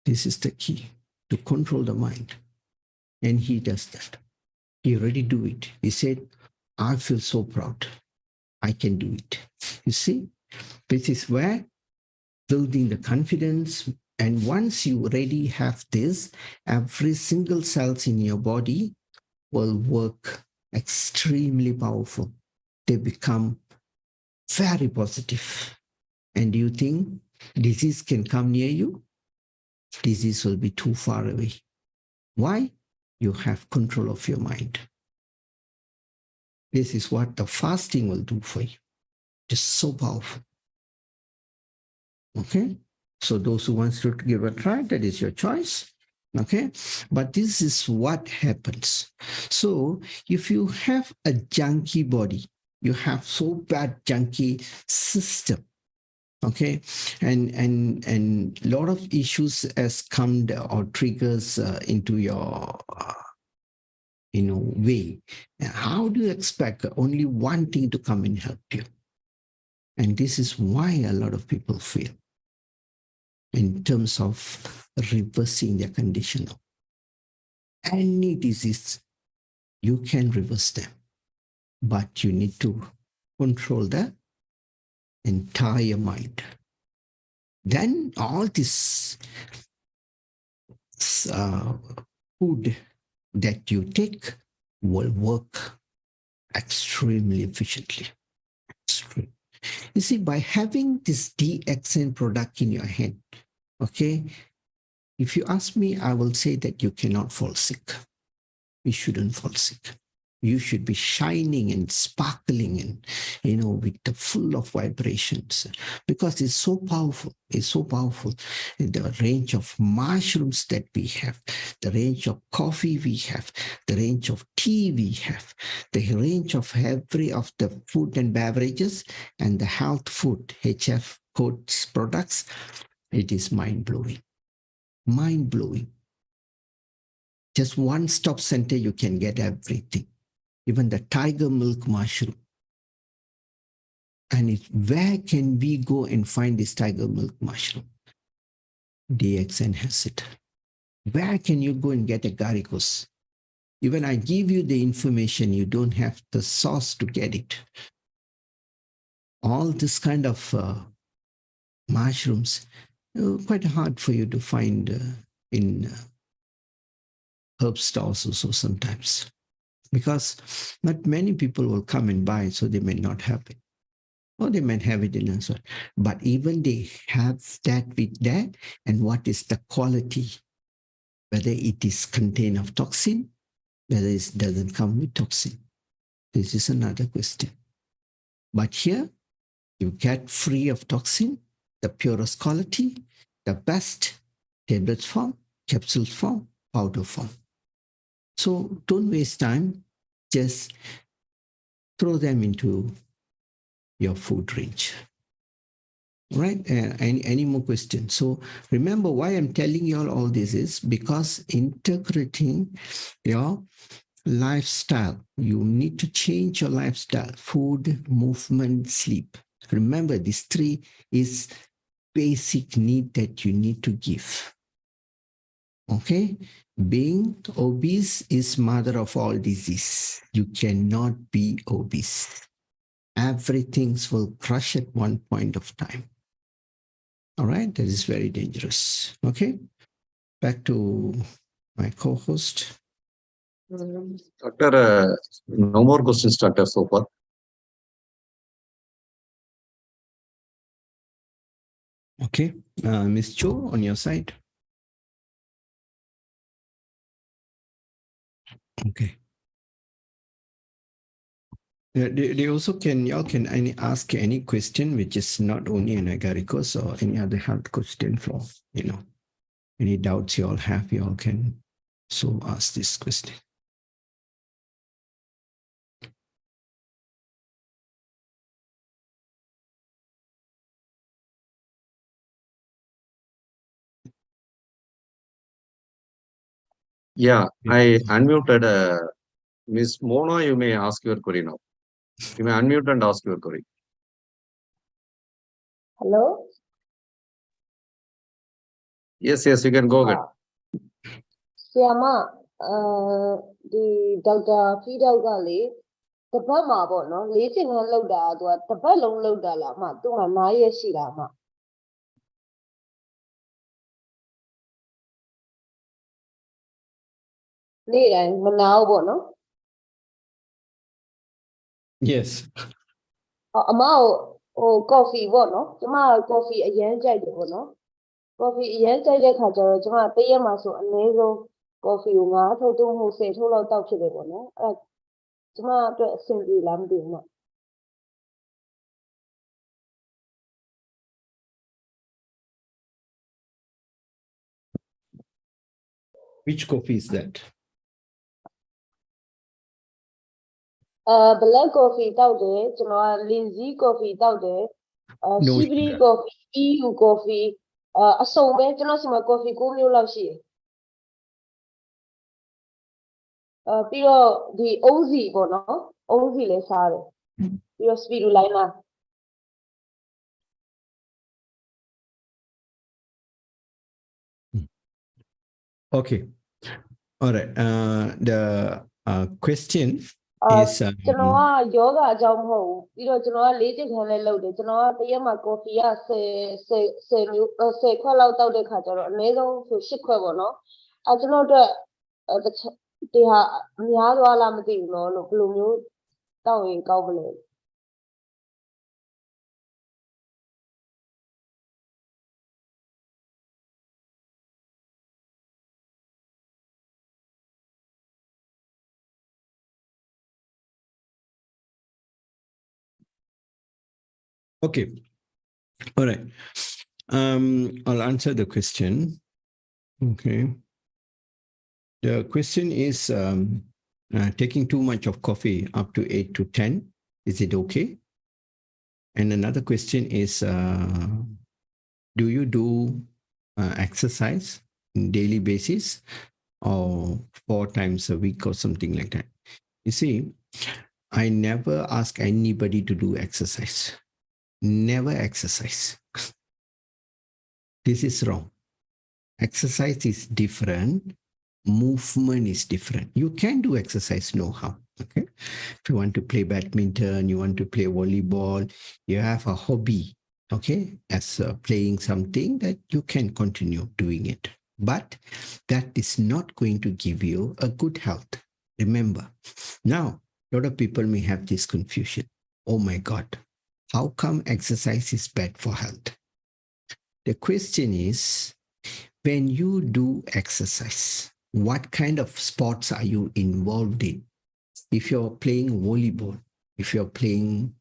This is the key to control the mind. And he does that. He already do it. He said, I feel so proud. I can do it. You see, this is where building the confidence. And once you already have this, every single cells in your body will work extremely powerful. They become very positive. And do you think disease can come near you? Disease will be too far away. Why? You have control of your mind. This is what the fasting will do for you. Just so powerful. Okay? So those who want to give a try, that is your choice. Okay? But this is what happens. So if you have a junky body, you have so bad junky system, okay, and a lot of issues has come or triggers into your way. How do you expect only one thing to come and help you? And this is why a lot of people fail in terms of reversing their condition. Any disease, you can reverse them, but you need to control the entire mind. Then all this food that you take will work extremely efficiently. Extreme. You see, by having this DXN product in your hand, okay, if you ask me, I will say that you cannot fall sick. You shouldn't fall sick. You should be shining and sparkling and, with the full of vibrations because it's so powerful. It's so powerful. The range of mushrooms that we have, the range of coffee we have, the range of tea we have, the range of every of the food and beverages and the health food, HF codes products, it is mind-blowing. Mind-blowing. Just one stop center, you can get everything. Even the tiger milk mushroom. And where can we go and find this tiger milk mushroom? DXN has it. Where can you go and get agaricus? Even I give you the information, you don't have the source to get it. All this kind of mushrooms, quite hard for you to find in herb stores also sometimes. Because not many people will come and buy, so they may not have it. Or they might have it in a sort. But even they have that with that, and what is the quality? Whether it is contained of toxin, whether it doesn't come with toxin. This is another question. But here, you get free of toxin, the purest quality, the best tablets form, capsules form, powder form. So don't waste time. Just throw them into your food range. Right? Any more questions? So remember why I'm telling you all this is because integrating your lifestyle, you need to change your lifestyle, food, movement, sleep. Remember, these three is basic need that you need to give. Okay? Being obese is mother of all disease. You cannot be obese. Everything will crush at one point of time. All right, that is very dangerous. Okay, back to my co-host. Doctor, no more questions, Doctor, so far. Okay, Ms. Cho, on your side. Okay. They also y'all can ask any question which is not only an agaricus or any other health question for, any doubts you all have, you all can so ask this question. Yeah, I unmuted Miss Mona. You may ask your query now. You may unmute and ask your query. Hello? Yes, you can go ahead. Siyama, the Dr. Fido Gali, the Bama Bono, leading a loader, the Ballon loader lama, to my Maya Shirama. Need and Manao Bono? Yes. Amao, coffee bono, Jama coffee a yen jay bono. Coffee yen jay hajar, Jama payamaso, and nasal coffee, not to who say to load out to the bono. Jama simply lambing. Which coffee is that? Black coffee out there, Lindsay coffee out there, Shibri coffee, EU coffee, a song bench, coffee, go you love she. Piro the OZ bono, OZ le sare. Piro spirulina. Okay. All right. The question is yoga jump home. Lazy can I load it. Payama coffee, say, call out the cutter, nasal to ship no. I don't know the Nihala no, blue, down in Goblin. Okay. All right. I'll answer the question. Okay. The question is taking too much of coffee up to 8 to 10. Is it okay? And another question is, do you do exercise on daily basis or 4 times a week or something like that? You see, I never ask anybody to do exercise. Never exercise. This is wrong. Exercise is different. Movement is different. You can do exercise, no harm. Okay. If you want to play badminton, you want to play volleyball, you have a hobby, okay, as playing something that you can continue doing it. But that is not going to give you a good health. Remember, now, a lot of people may have this confusion. Oh my God, how come exercise is bad for health? The question is, when you do exercise, what kind of sports are you involved in? If you're playing volleyball, if you're playing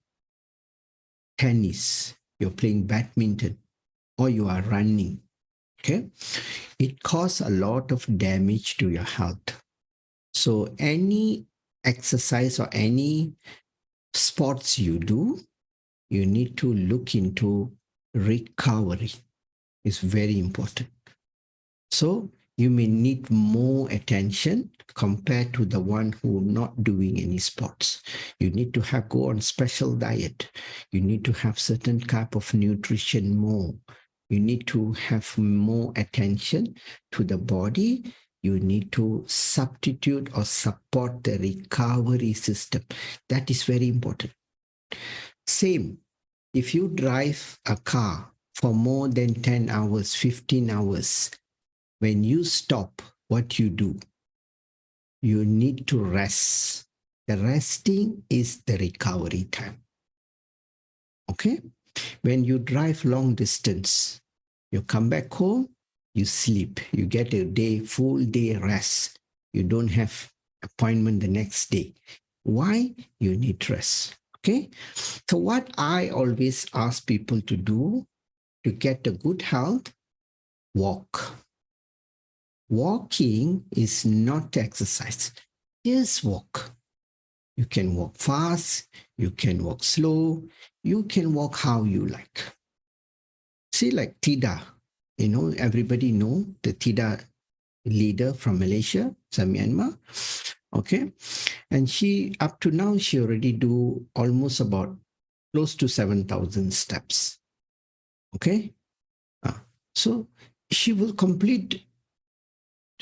tennis, you're playing badminton, or you are running, okay, it causes a lot of damage to your health. So any exercise or any sports you do, you need to look into recovery. It's very important. So you may need more attention compared to the one who not doing any sports. You need to have go on special diet. You need to have certain type of nutrition more. You need to have more attention to the body. You need to substitute or support the recovery system. That is very important. Same, if you drive a car for more than 10 hours, 15 hours, when you stop, what you do? You need to rest. The resting is the recovery time. Okay? When you drive long distance, you come back home, you sleep. You get a day, full day rest. You don't have appointment the next day. Why? You need rest. Okay? So what I always ask people to do to get a good health, walk. Walking is not exercise. Just walk. You can walk fast, you can walk slow, you can walk how you like. See, like Tida, everybody know the Tida leader from Malaysia, from Myanmar. Okay. And she, up to now, she already do almost about close to 7,000 steps. Okay. So she will complete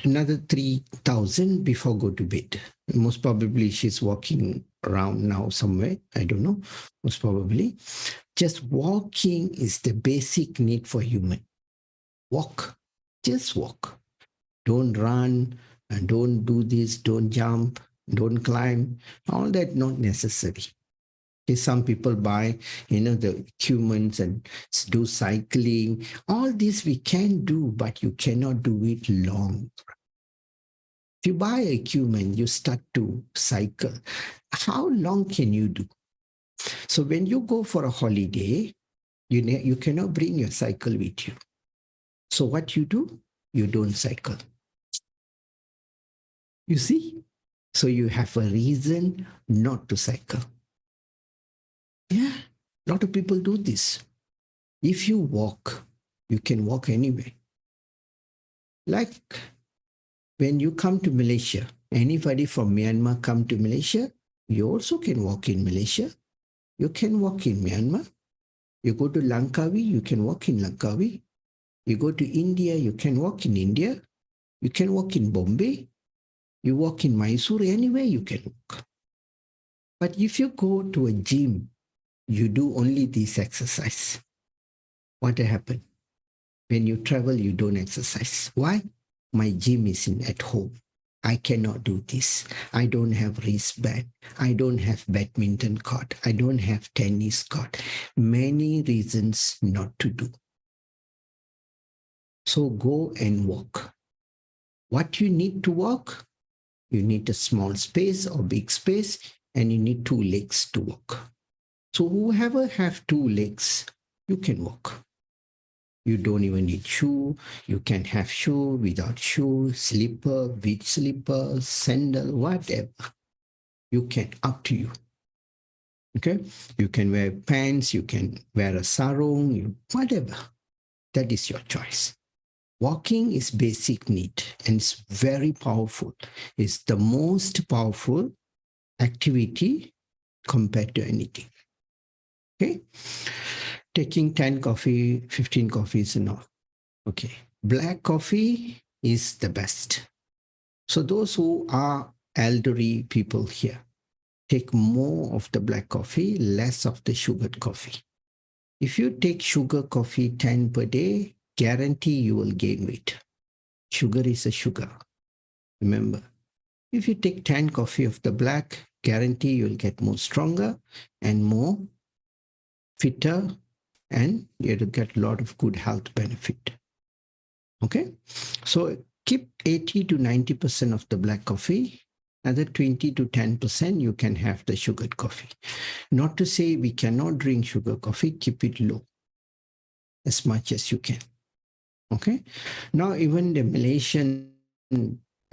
another 3,000 before go to bed. Most probably she's walking around now somewhere. I don't know. Most probably. Just walking is the basic need for human. Walk. Just walk. Don't run and don't do this. Don't jump. Don't climb. All that not necessary. Okay, some people buy, the equipments and do cycling. All this we can do, but you cannot do it long. If you buy equipment, you start to cycle. How long can you do? So when you go for a holiday, you cannot bring your cycle with you. So what you do? You don't cycle. You see? So you have a reason not to cycle. Yeah, a lot of people do this. If you walk, you can walk anywhere. Like when you come to Malaysia, anybody from Myanmar come to Malaysia, you also can walk in Malaysia. You can walk in Myanmar. You go to Langkawi, you can walk in Langkawi. You go to India, you can walk in India. You can walk in Bombay. You walk in Mysore, anywhere you can walk. But if you go to a gym, you do only this exercise. What will happen? When you travel, you don't exercise. Why? My gym is at home. I cannot do this. I don't have wristband. I don't have badminton court. I don't have tennis court. Many reasons not to do. So go and walk. What you need to walk? You need a small space or big space, and you need 2 legs to walk. So whoever have 2 legs, you can walk. You don't even need shoe. You can have shoe, without shoe, slipper, with slipper, sandal, whatever. You can, up to you. Okay? You can wear pants, you can wear a sarong, whatever. That is your choice. Walking is basic need and it's very powerful. It's the most powerful activity compared to anything. Okay? Taking 10 coffee, 15 coffees and all. Okay. Black coffee is the best. So those who are elderly people here, take more of the black coffee, less of the sugared coffee. If you take sugar coffee 10 per day, guarantee you will gain weight. Sugar is a sugar. Remember, if you take 10 coffee of the black, guarantee you'll get more stronger and more fitter, and you'll get a lot of good health benefit. Okay, so keep 80 to 90% of the black coffee. Another 20 to 10% you can have the sugared coffee. Not to say we cannot drink sugar coffee, keep it low as much as you can. Okay, now even the Malaysian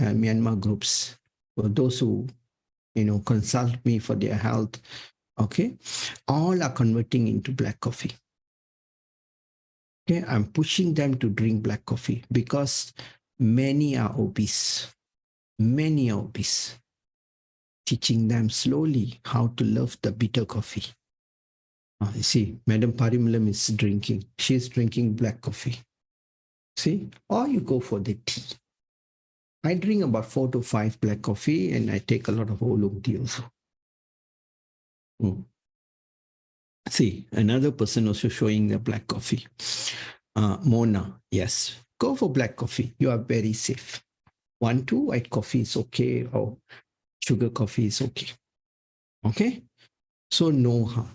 Myanmar groups, for those who consult me for their health, okay, all are converting into black coffee. Okay, I'm pushing them to drink black coffee because many are obese. Many are obese. Teaching them slowly how to love the bitter coffee. You see, Madam Parimalam is drinking. She's drinking black coffee. See, or you go for the tea. I drink about 4 to 5 black coffee and I take a lot of oolong tea also. See, another person also showing the black coffee. Mona, yes, go for black coffee. You are very safe. 1, 2 white coffee is okay, or sugar coffee is okay. Okay, so no harm.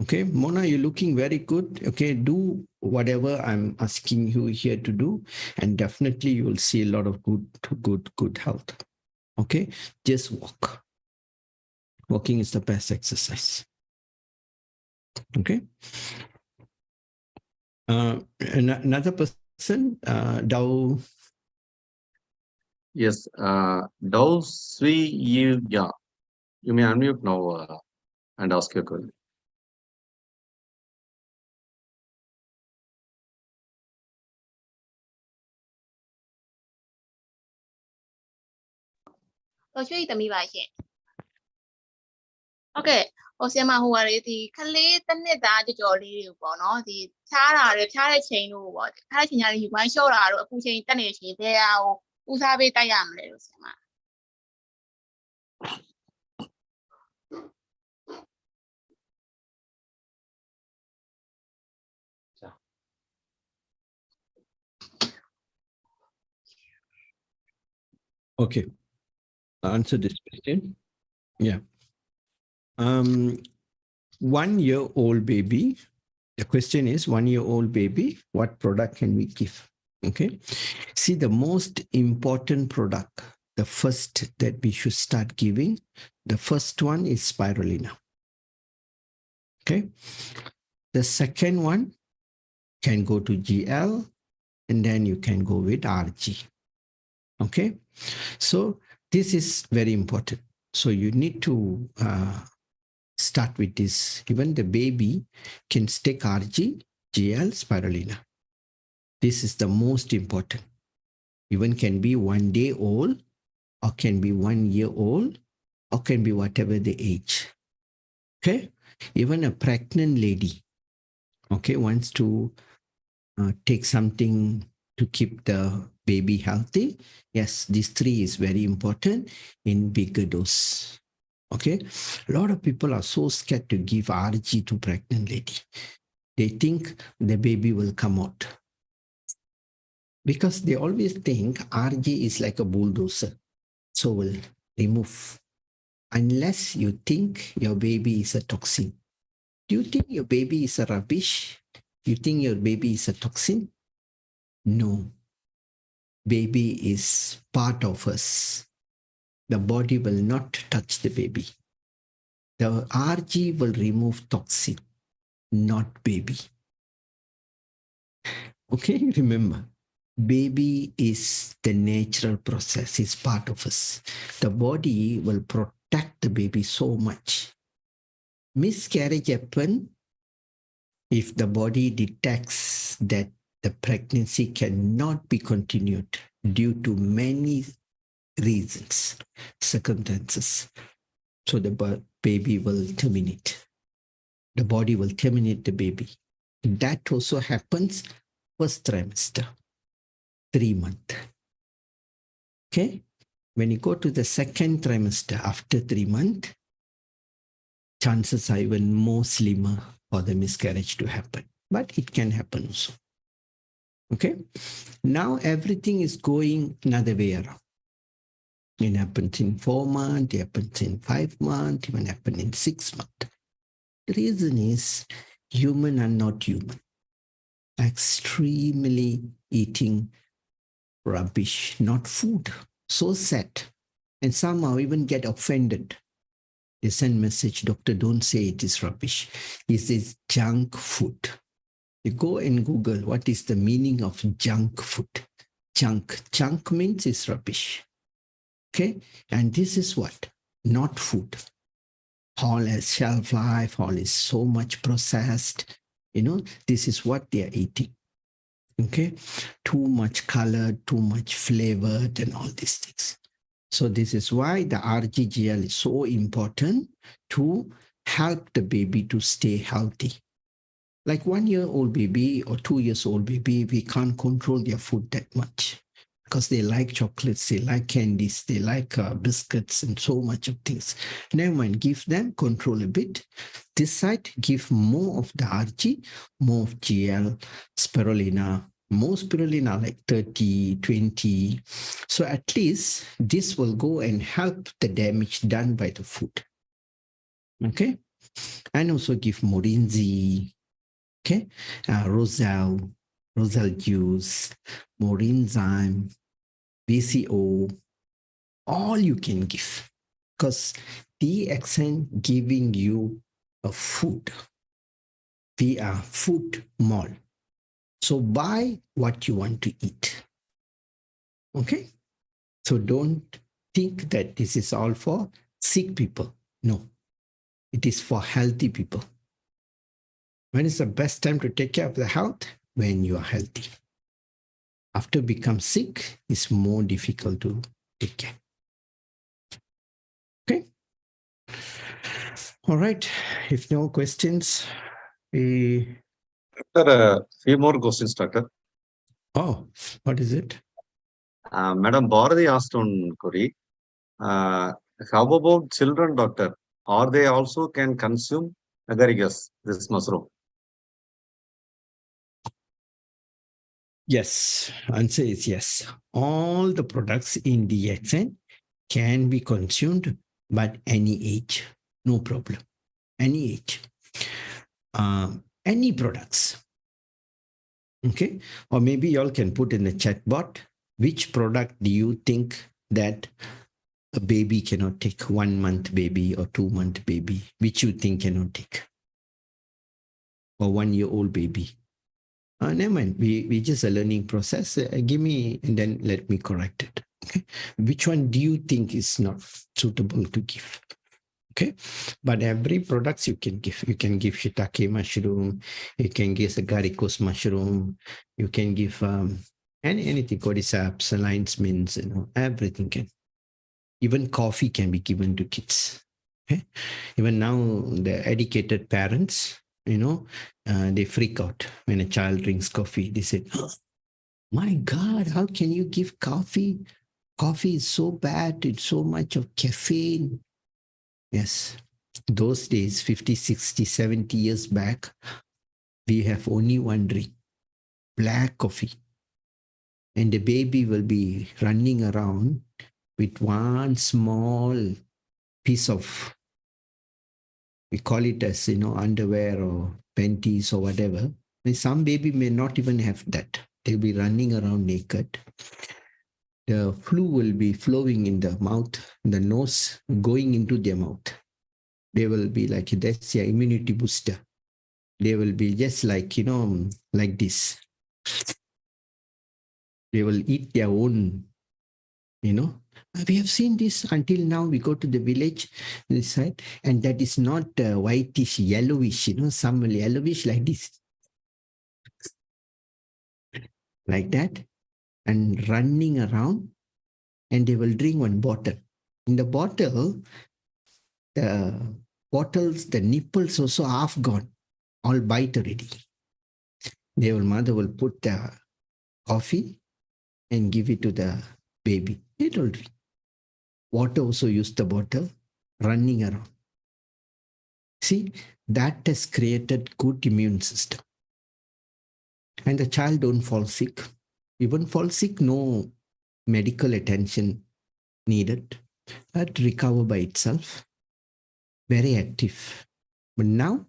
Okay, Mona, you're looking very good. Okay, do whatever I'm asking you here to do, and definitely you will see a lot of good health. Okay, just walk. Walking is the best exercise. Okay. Another person, Dao. Yes, Dao Sui Yu Ya. You may unmute now and ask your question. Tôi chú ý tầm bài chuyện. Ok, ô xem mà hoa đấy thì khăn lê tân này ta cho lì được bỏ nó thì xa là được xa là chain luôn bỏ xa là chain nhà thì quán show là được phụ chain tân này chỉ về ao u sa về tay làm đấy được xem mà. Okay, I'll answer this question. Yeah. 1-year-old baby. The question is 1-year-old baby, what product can we give? Okay. See, the most important product, the first that we should start giving, the first one is spirulina. Okay. The second one can go to GL, and then you can go with RG. Okay. So this is very important. So you need to start with this. Even the baby can take RG, GL, spirulina. This is the most important. Even can be 1 day old, or can be 1 year old, or can be whatever the age. Okay. Even a pregnant lady, okay, wants to take something to keep the baby healthy. Yes, these 3 is very important in bigger dose. Okay, a lot of people are so scared to give RG to pregnant lady. They think the baby will come out. Because they always think RG is like a bulldozer. So will remove. Unless you think your baby is a toxin. Do you think your baby is a rubbish? You think your baby is a toxin? No. Baby is part of us. The body will not touch the baby. The RG will remove toxin, not baby. Okay, remember, baby is the natural process, it's part of us. The body will protect the baby so much. Miscarriage happen if the body detects that the pregnancy cannot be continued due to many reasons, circumstances. So the baby will terminate. The body will terminate the baby. That also happens first trimester, 3 months. Okay? When you go to the second trimester after 3 months, chances are even more slimmer for the miscarriage to happen. But it can happen also. Okay? Now everything is going another way around. It happens in 4 months, it happens in 5 months, even happen in 6 months. The reason is human are not human. Extremely eating rubbish, not food. So sad. And somehow even get offended. They send message, doctor, don't say it is rubbish. It is junk food. You go and Google what is the meaning of junk food. Junk. Junk means it's rubbish. Okay? And this is what? Not food. All has shelf life, all is so much processed. You know, this is what they are eating. Okay? Too much color, too much flavored and all these things. So this is why the RGGL is so important to help the baby to stay healthy. Like 1-year-old baby or 2-year-old baby, we can't control their food that much because they like chocolates, they like candies, they like biscuits and so much of things. Never mind, give them, control a bit. This side, give more of the RG, more of GL, spirulina, more spirulina like 30, 20. So at least this will go and help the damage done by the food. Okay? And also give morinzi, okay? Roselle juice, more enzyme, VCO, all you can give. Because DXN giving you a food. We are food mall. So buy what you want to eat. Okay? So don't think that this is all for sick people. No. It is for healthy people. When is the best time to take care of the health? When you are healthy. After become sick, it's more difficult to take care. Okay. All right. If no questions, we... Doctor, a few more questions, Doctor. Oh, what is it? Madam Bharati asked on query. How about children, Doctor? Are they also can consume agaricus, this mushroom? Yes, answer is yes. All the products in DXN can be consumed, but any age, no problem. Any age. Any products. Okay. Or maybe y'all can put in the chat box, which product do you think that a baby cannot take, 1 month baby or 2 month baby, which you think cannot take? Or 1-year-old baby. Never mind, we just a learning process. Give me and then let me correct it. Okay. Which one do you think is not suitable to give? Okay. But every products you can give. You can give shiitake mushroom. You can give agaricus mushroom. You can give anything, cordyceps, lion's mints, everything can. Even coffee can be given to kids. Okay. Even now, the educated parents, they freak out when a child drinks coffee. They say, oh, my God, how can you give coffee? Coffee is so bad. It's so much of caffeine. Yes. Those days, 50, 60, 70 years back, we have only one drink, black coffee. And the baby will be running around with one small piece of, we call it as, underwear or panties or whatever. And some baby may not even have that. They'll be running around naked. The flu will be flowing in the mouth, the nose going into their mouth. They will be like, that's your immunity booster. They will be just like, like this. They will eat their own, We have seen this until now. We go to the village, this side, and that is not whitish, yellowish, some yellowish like this. Like that, and running around, and they will drink one bottle. In the bottle, the nipples also half gone, all bite already. Their mother will put the coffee and give it to the baby. It will drink. Water also use the bottle, running around. See, that has created good immune system. And the child don't fall sick. Even fall sick, no medical attention needed. That recover by itself. Very active. But now,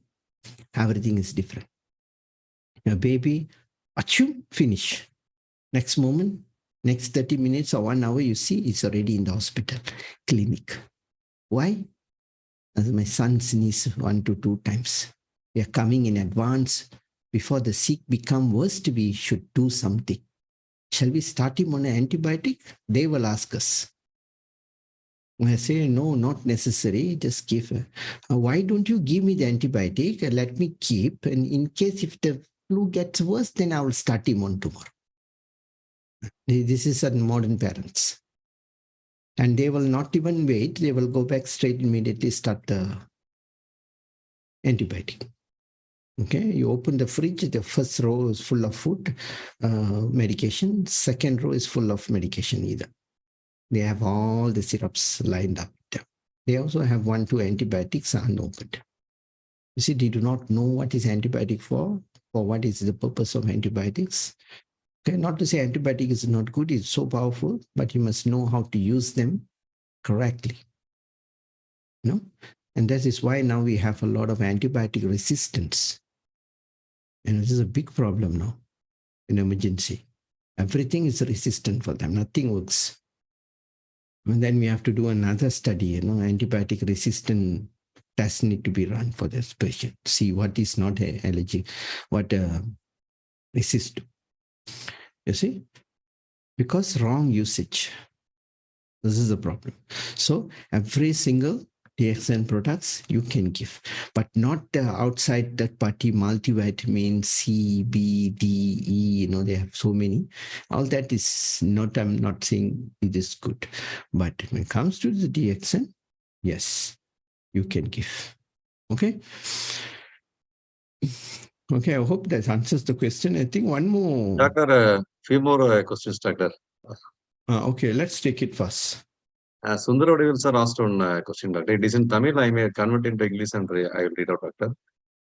everything is different. A baby, achoo, finish. Next moment, next 30 minutes or 1 hour, you see, it's already in the hospital, clinic. Why? As my son sneezed 1 to 2 times. We are coming in advance. Before the sick become worse, we should do something. Shall we start him on an antibiotic? They will ask us. I say, no, not necessary. Just give. Why don't you give me the antibiotic and let me keep? And in case if the flu gets worse, then I will start him on tomorrow. This is modern parents. And they will not even wait. They will go back straight immediately, start the antibiotic. Okay, you open the fridge, the first row is full of food, medication. Second row is full of medication either. They have all the syrups lined up. They also have 1, 2 antibiotics unopened. You see, they do not know what is antibiotic for, or what is the purpose of antibiotics. Okay, not to say antibiotic is not good, it's so powerful, but you must know how to use them correctly. And that is why now we have a lot of antibiotic resistance. And this is a big problem now in emergency. Everything is resistant for them, nothing works. And then we have to do another study, antibiotic resistant tests need to be run for this patient. See what is not allergic, what resist. You see? Because wrong usage. This is the problem. So every single DXN products you can give, but not outside that party multivitamin C, B, D, E, they have so many. All that is not, I'm not saying it is good. But when it comes to the DXN, yes, you can give. Okay? Okay, I hope that answers the question. I think one more. Doctor, few more questions, Doctor. Okay, let's take it first. Sundaravadivel sir asked one question, Doctor. It is in Tamil. I may convert into English and I will read out, Doctor.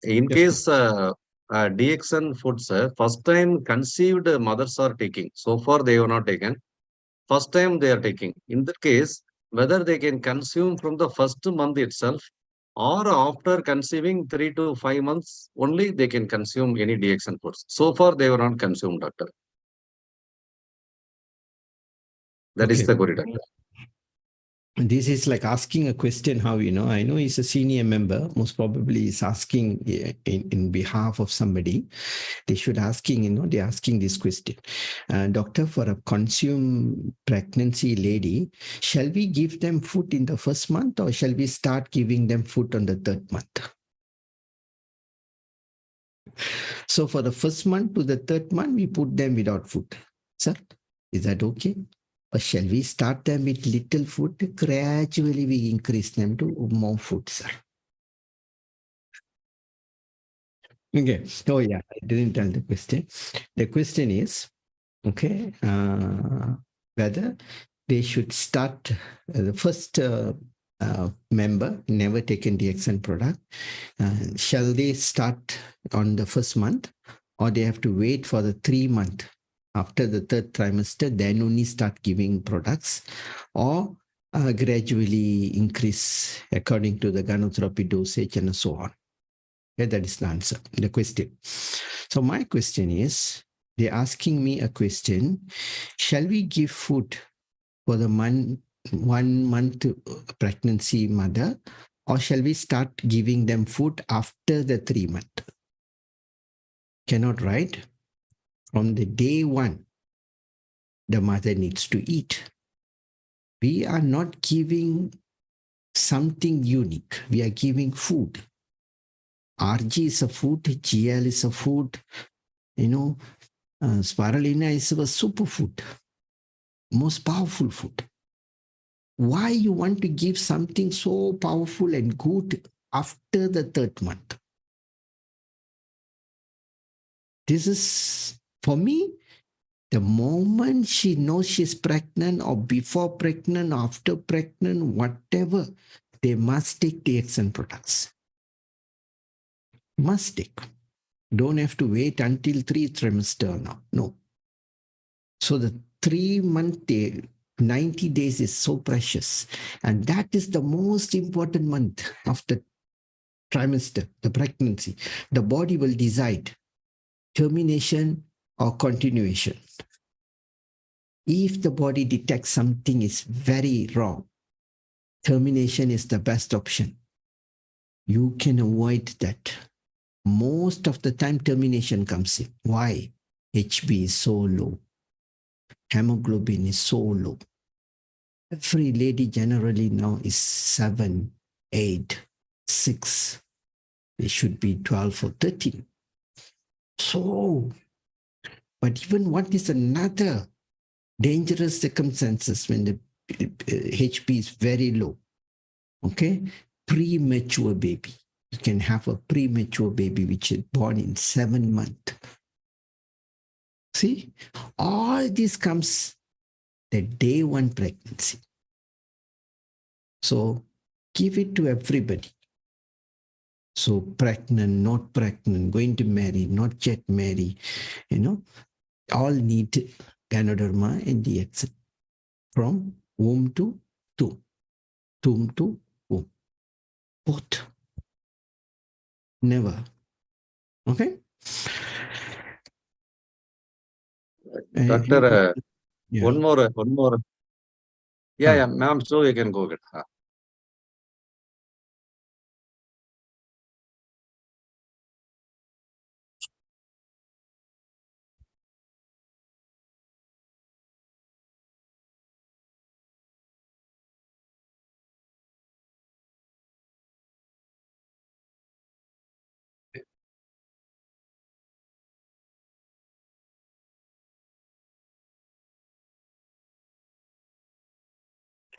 In case DXN foods, first time conceived mothers are taking. So far, they have not taken. First time they are taking. In that case, whether they can consume from the first month itself or after conceiving 3 to 5 months, only they can consume any DXN foods. So far, they were not consumed, Doctor. That is the query, Doctor. This is like asking a question how, I know he's a senior member, most probably he's asking in behalf of somebody. They should asking, they're asking this question. Doctor, for a consume pregnancy lady, shall we give them food in the first month or shall we start giving them food on the 3rd month? So for the first month to the 3rd month, we put them without food. Sir, is that okay? Or shall we start them with little food? Gradually we increase them to more food, sir. Okay. Oh yeah, I didn't tell the question. The question is, okay, whether they should start the first member never taken DXN product. Shall they start on the first month or they have to wait for the 3 month? After the 3rd trimester, then only start giving products or gradually increase according to the gynotherapy dosage and so on. Okay, that is the answer, the question. So my question is, they're asking me a question, shall we give food for the 1 month pregnancy mother Or shall we start giving them food after the 3 months? Cannot, right? From the day one, the mother needs to eat. We are not giving something unique. We are giving food. RG is a food, GL is a food, spirulina is a superfood, most powerful food. Why you want to give something so powerful and good after the 3rd month? This is, for me, the moment she knows she's pregnant or before pregnant, after pregnant, whatever, they must take DXN products. Must take. Don't have to wait until 3 trimester now. No. So the 3 month, 90 days is so precious. And that is the most important month of the trimester, the pregnancy. The body will decide termination or continuation. If the body detects something is very wrong, termination is the best option. You can avoid that. Most of the time termination comes in. Why? HB is so low. Hemoglobin is so low. Every lady generally now is 7, 8, 6. It should be 12 or 13. So, but even what is another dangerous circumstances when the HB is very low? Okay, premature baby. You can have a premature baby which is born in 7 months. See, all this comes the day 1 pregnancy. So give it to everybody. So pregnant, not pregnant, going to marry, not yet marry, all need Ganoderma and DXN from womb to tomb, tomb to womb. Both. Never. Okay? Doctor, yeah. one more. Yeah, ma'am, so you can go get.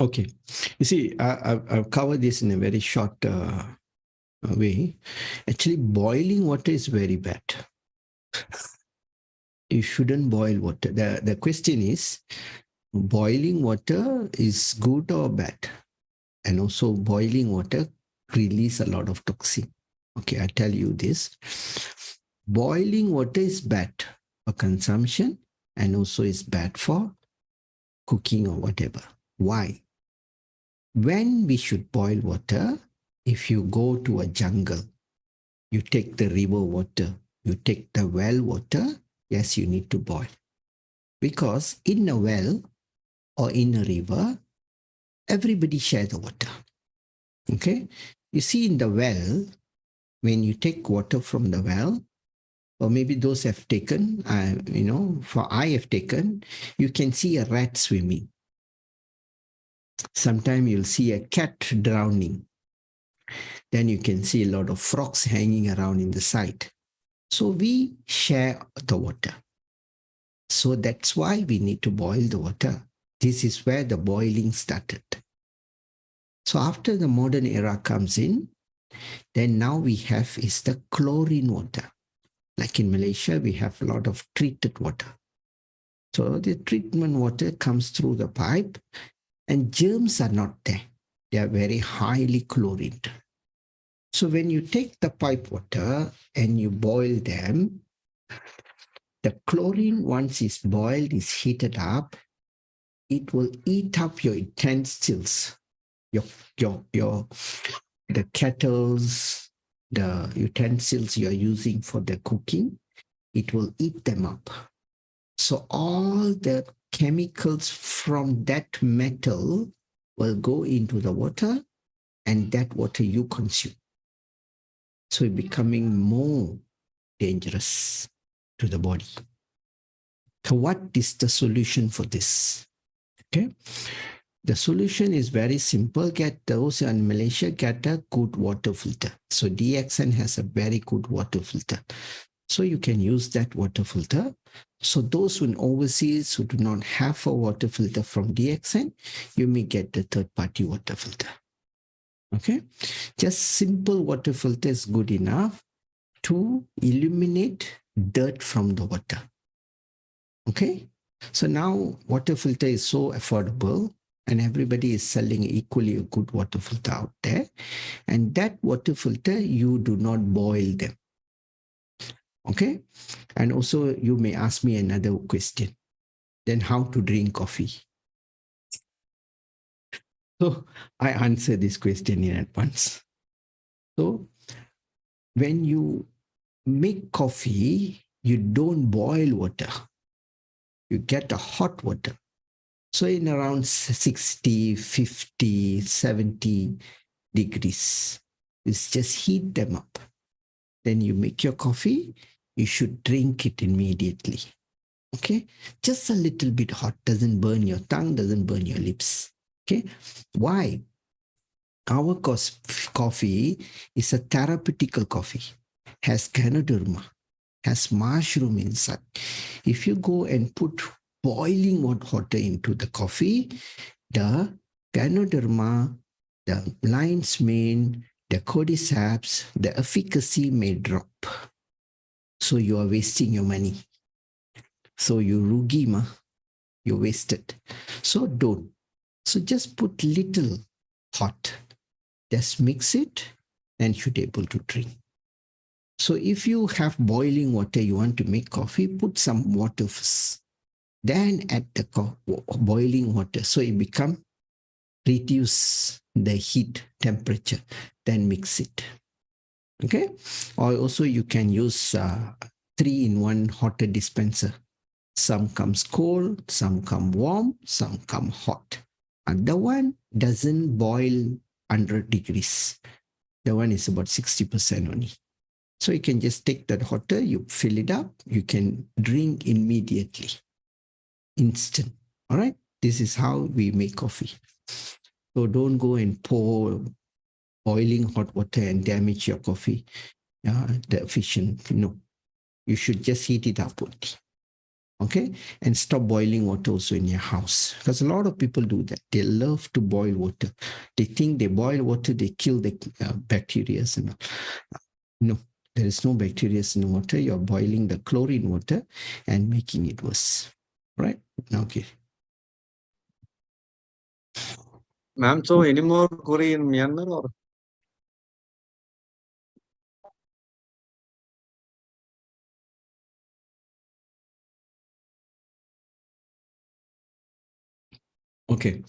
Okay. You see, I've covered this in a very short way. Actually, boiling water is very bad. You shouldn't boil water. The question is, boiling water is good or bad? And also boiling water release a lot of toxin. Okay, I tell you this. Boiling water is bad for consumption and also is bad for cooking or whatever. Why? When we should boil water, if you go to a jungle, you take the river water, you take the well water, yes, you need to boil. Because in a well or in a river, everybody shares the water. Okay? You see in the well, when you take water from the well, or maybe those have taken, for I have taken, you can see a rat swimming. Sometimes you'll see a cat drowning. Then you can see a lot of frogs hanging around in the side. So we share the water. So that's why we need to boil the water. This is where the boiling started. So after the modern era comes in, then now we have is the chlorine water. Like in Malaysia, we have a lot of treated water. So the treatment water comes through the pipe and germs are not there. They are very highly chlorined. So when you take the pipe water and you boil them, the chlorine, once it's boiled, is heated up, it will eat up your utensils, the kettles, the utensils you're using for the cooking, it will eat them up. So all the chemicals from that metal will go into the water and that water you consume. So it's becoming more dangerous to the body. So what is the solution for this? Okay. The solution is very simple. Get those in Malaysia, get a good water filter. So DXN has a very good water filter. So you can use that water filter. So those who in overseas who do not have a water filter from DXN, you may get the third-party water filter. Okay. Just simple water filter is good enough to eliminate dirt from the water. Okay. So now water filter is so affordable, and everybody is selling equally a good water filter out there. And that water filter, you do not boil them. Okay. And also you may ask me another question. Then how to drink coffee? So I answer this question in advance. So when you make coffee, you don't boil water. You get a hot water. So in around 60, 50, 70 degrees, it's just heat them up. Then you make your coffee, you should drink it immediately. Okay, just a little bit hot, doesn't burn your tongue, doesn't burn your lips. Okay, why? Our coffee is a therapeutical coffee, has ganoderma, has mushroom inside. If you go and put boiling water into the coffee, the ganoderma, the lion's mane, the cordyceps, the efficacy may drop. So you are wasting your money. So you rugi ma, you wasted. So don't. So just put little hot. Just mix it and should be able to drink. So if you have boiling water, you want to make coffee, put some water first. Then add the boiling water. So it becomes reduce the heat temperature, then mix it. Okay. Or also you can use 3-in-1 hot dispenser. Some comes cold, some come warm, some come hot. And the one doesn't boil 100 degrees. The one is about 60% only. So you can just take that water, you fill it up, you can drink immediately. Instant. All right. This is how we make coffee. So don't go and pour boiling hot water and damage your coffee. The efficient. No. You should just heat it up only. Okay. And stop boiling water also in your house. Because a lot of people do that. They love to boil water. They think they boil water, they kill the bacteria. No. There is no bacteria in water. You're boiling the chlorine water and making it worse. Right? Okay. Ma'am, so any more query in Myanmar or? Okay.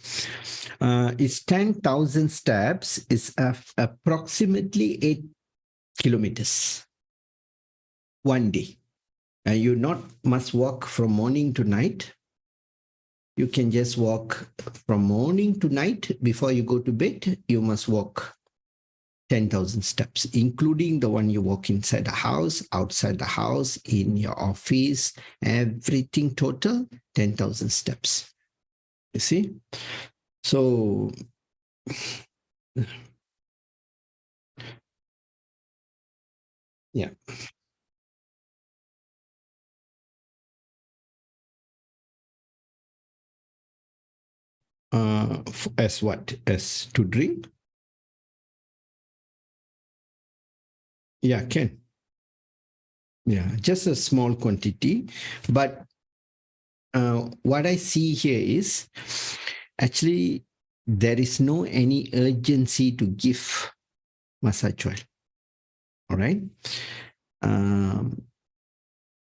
It's 10,000 steps. It's approximately 8 kilometers one day. And you must walk from morning to night. You can just walk from morning to night. Before you go to bed, you must walk 10,000 steps, including the one you walk inside the house, outside the house, in your office, everything total, 10,000 steps. You see? So, yeah. As what? As to drink? Yeah, can. Yeah, just a small quantity. But what I see here is actually there is no any urgency to give massage oil. All right.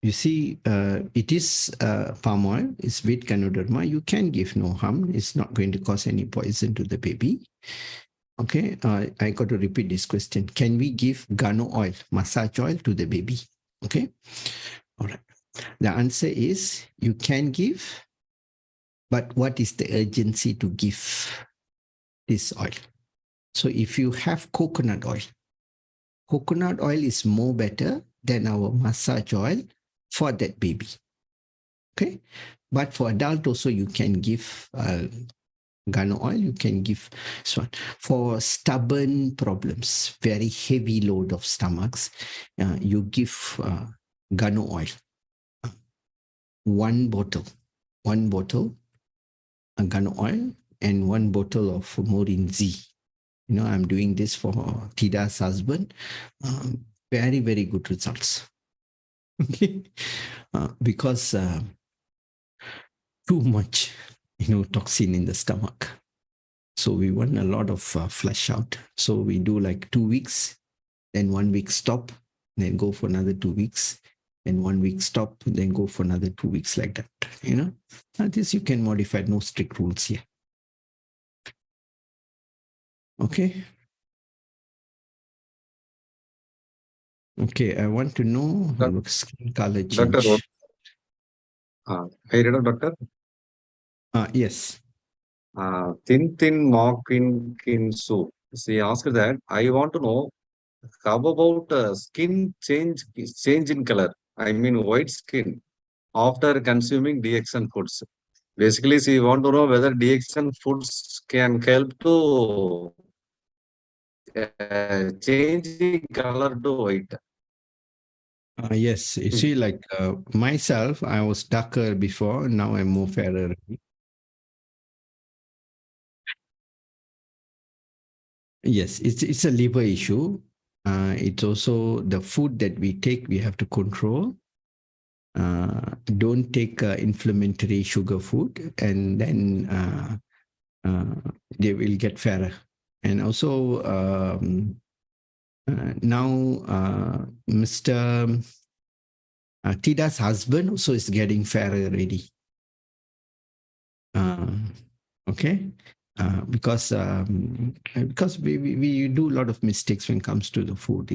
You see, it is palm oil. It's with ganoderma. You can give, no harm. It's not going to cause any poison to the baby. Okay, I got to repeat this question. Can we give gano oil, massage oil to the baby? Okay, all right. The answer is you can give, but what is the urgency to give this oil? So if you have coconut oil is more better than our massage oil for that baby. Okay, but for adult also you can give guano oil. You can give so for stubborn problems, very heavy load of stomachs. You give guano oil. One bottle guano oil and 1 bottle of Morin Z. You know, I'm doing this for Tida's husband. Very, very good results. Okay, because too much, toxin in the stomach. So we want a lot of flush out. So we do like 2 weeks, then 1 week stop, then go for another 2 weeks, and 1 week stop, then go for another 2 weeks like that. This you can modify, no strict rules here. Okay. Okay, I want to know skin color change. Doctor, I read out, doctor. Yes. Thin mock in soup. She asked that I want to know how about skin change in color. I mean white skin after consuming DXN foods. Basically, she want to know whether DXN foods can help to changing color to white. Yes, you see, like myself, I was darker before, now I'm more fairer. Yes, it's a liver issue. It's also the food that we take, we have to control. Don't take inflammatory sugar food, and then they will get fairer. And also now Mr. Tida's husband also is getting fairer already. Okay, because we do a lot of mistakes when it comes to the food,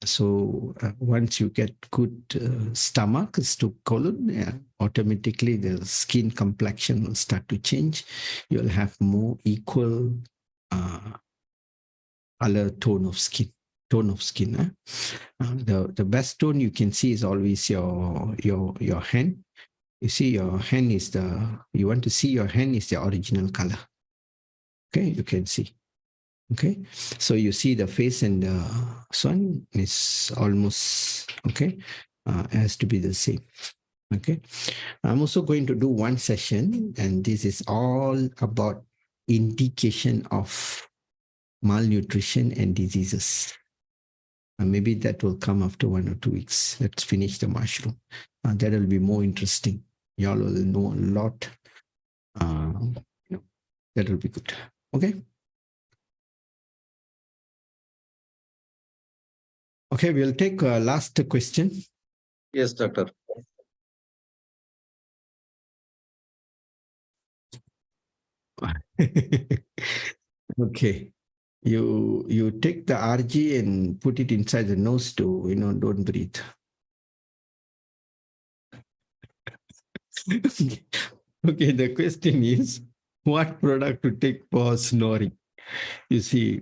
So once you get good stomach to colon, automatically the skin complexion will start to change. You'll have more equal color tone of skin. The best tone you can see is always your hand. You see your hand is you want to see your hand is the original color. Okay, you can see. Okay, so you see the face and the sun is almost, okay, it has to be the same. Okay, I'm also going to do one session, and this is all about indication of malnutrition and diseases. Maybe that will come after 1 or 2 weeks. Let's finish the mushroom. That will be more interesting. Y'all will know a lot. That will be good. Okay. Okay, we'll take last question. Yes, doctor. Okay. You take the RG and put it inside the nose to, don't breathe. Okay, the question is, what product to take for snoring? You see,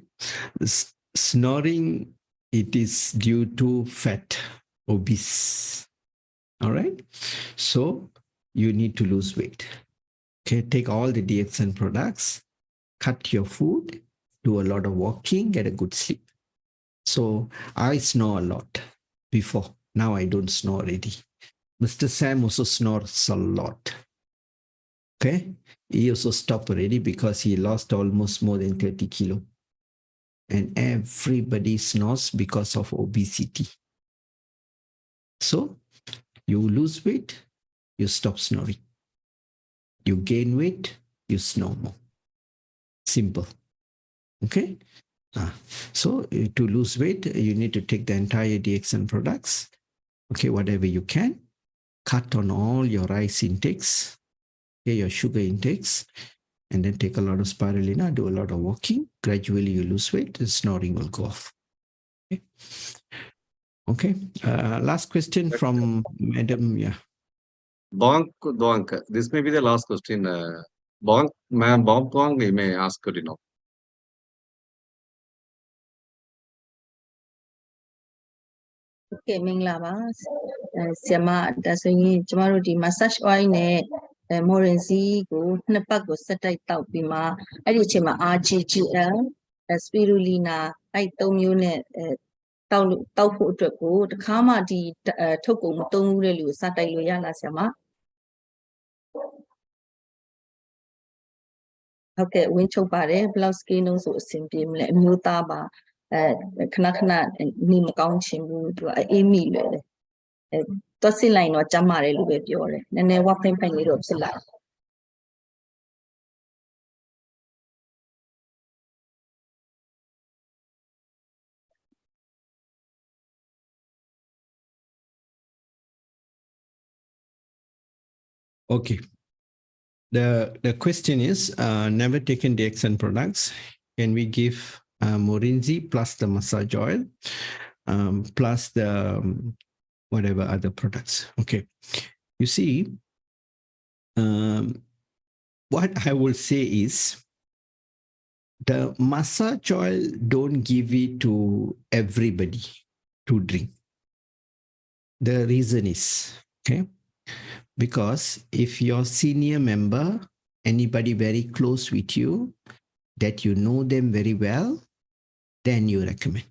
snoring, it is due to fat, obese. All right. So you need to lose weight. Okay, take all the DXN products, cut your food, do a lot of walking, get a good sleep. So I snore a lot before. Now I don't snore already. Mr. Sam also snores a lot. Okay, he also stopped already because he lost almost more than 30 kilo. And everybody snores because of obesity. So you lose weight, you stop snoring. You gain weight, you snore more. Simple. Okay. So to lose weight, you need to take the entire DXN products. Okay, whatever you can. Cut on all your rice intakes, okay, your sugar intakes, and then take a lot of spirulina, do a lot of walking. Gradually you lose weight, the snoring will go off. Okay. Last question from Madam. Yeah. Bonk. This may be the last question. Bonk, ma'am, Bonk, you may ask, ကဲ့မင်္ဂလာပါဆရာမဒါဆိုရင်ကျမတို့ဒီ massage oil နဲ့morinzi ကိုနှစ်ပတ်ကိုဆက်တိုက်တောက်ပြီးမှအဲ့ဒီအချိန်မှာ RGGL spirulina အဲ့သုံးမျိုးနဲ့တောက်ဖို့အတွက်ကိုတခါမှဒီထုတ်ကုန်မသုံးဘူးတဲ့လူကိုစတိုက်လို့ရလားဆရာမဟုတ်ကဲ့ဝင်းချုပ်ပါတယ်ဘယ်လောက် scale နှုန်းဆိုအဆင်ပြေမလဲအမျိုးသားပါခဏခဏနေမကောင်းချင်ဘူးသူအေးမိလွယ်တယ်တော့စစ်လိုက်တော့ကျမ်းမာတယ်လို့ပဲပြောတယ်နည်းနည်းဝက်ဖိမ့်ဖိမ့်လေးတော့ဖြစ်လိုက် Okay. The question is, never taken DXN products. Can we give Morinzi plus the massage oil, plus the whatever other products? Okay. You see, what I will say is, the massage oil, don't give it to everybody to drink. The reason is, okay, because if your senior member, anybody very close with you, that you know them very well, then you recommend.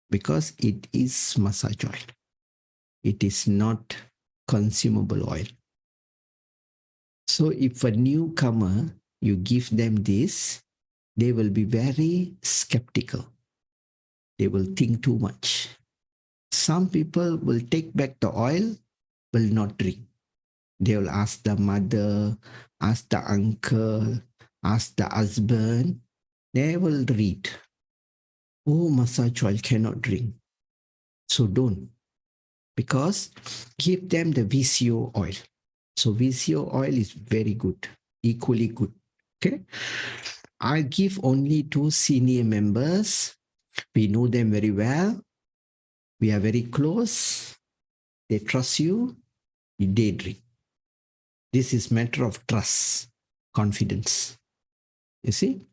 Because it is massage oil. It is not consumable oil. So if a newcomer, you give them this, they will be very skeptical. They will think too much. Some people will take back the oil, will not drink. They will ask the mother, ask the uncle, ask the husband. They will read, oh, massage oil cannot drink. So don't. Because give them the VCO oil. So VCO oil is very good, equally good. Okay. I give only to senior members. We know them very well. We are very close. They trust you. They drink. This is matter of trust, confidence. You see?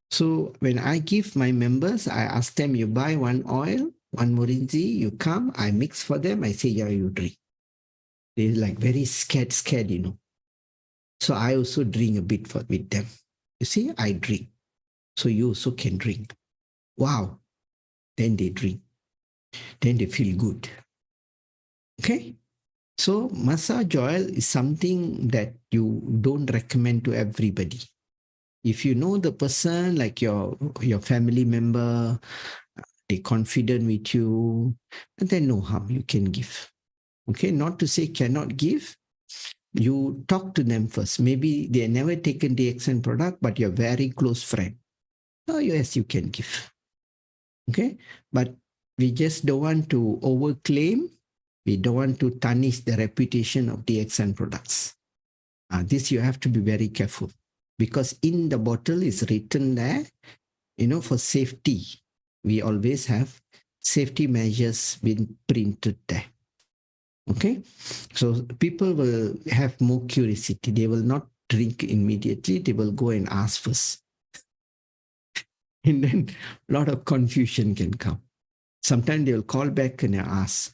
So when I give my members, I ask them, you buy one oil, one Morinzi, you come, I mix for them, I say, yeah, you drink. They're like very scared, you know. So I also drink a bit with them. You see, I drink. So you also can drink. Wow. Then they drink. Then they feel good. Okay? So massage oil is something that you don't recommend to everybody. If you know the person, like your family member, they're confident with you, and then no harm, you can give. Okay, not to say cannot give. You talk to them first. Maybe they never taken DXN product, but you're very close friend. Oh yes, you can give. Okay, but we just don't want to overclaim. We don't want to tarnish the reputation of DXN products. This you have to be very careful, because in the bottle is written there, you know, for safety. We always have safety measures been printed there. Okay, so people will have more curiosity. They will not drink immediately. They will go and ask first. And then a lot of confusion can come. Sometimes they will call back and ask,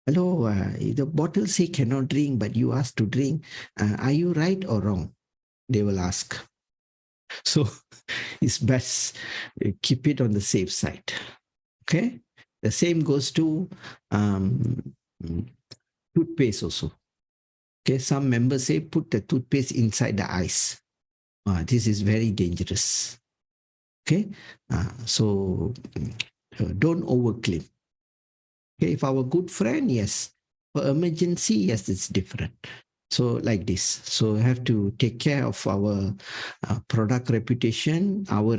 hello, the bottle say cannot drink, but you asked to drink. Are you right or wrong? They will ask. So it's best keep it on the safe side. Okay. The same goes to toothpaste also. Okay. Some members say put the toothpaste inside the ice. This is very dangerous. Okay. So don't overclaim. Okay, if our good friend, yes. For emergency, yes, it's different. So like this. So we have to take care of our product reputation, our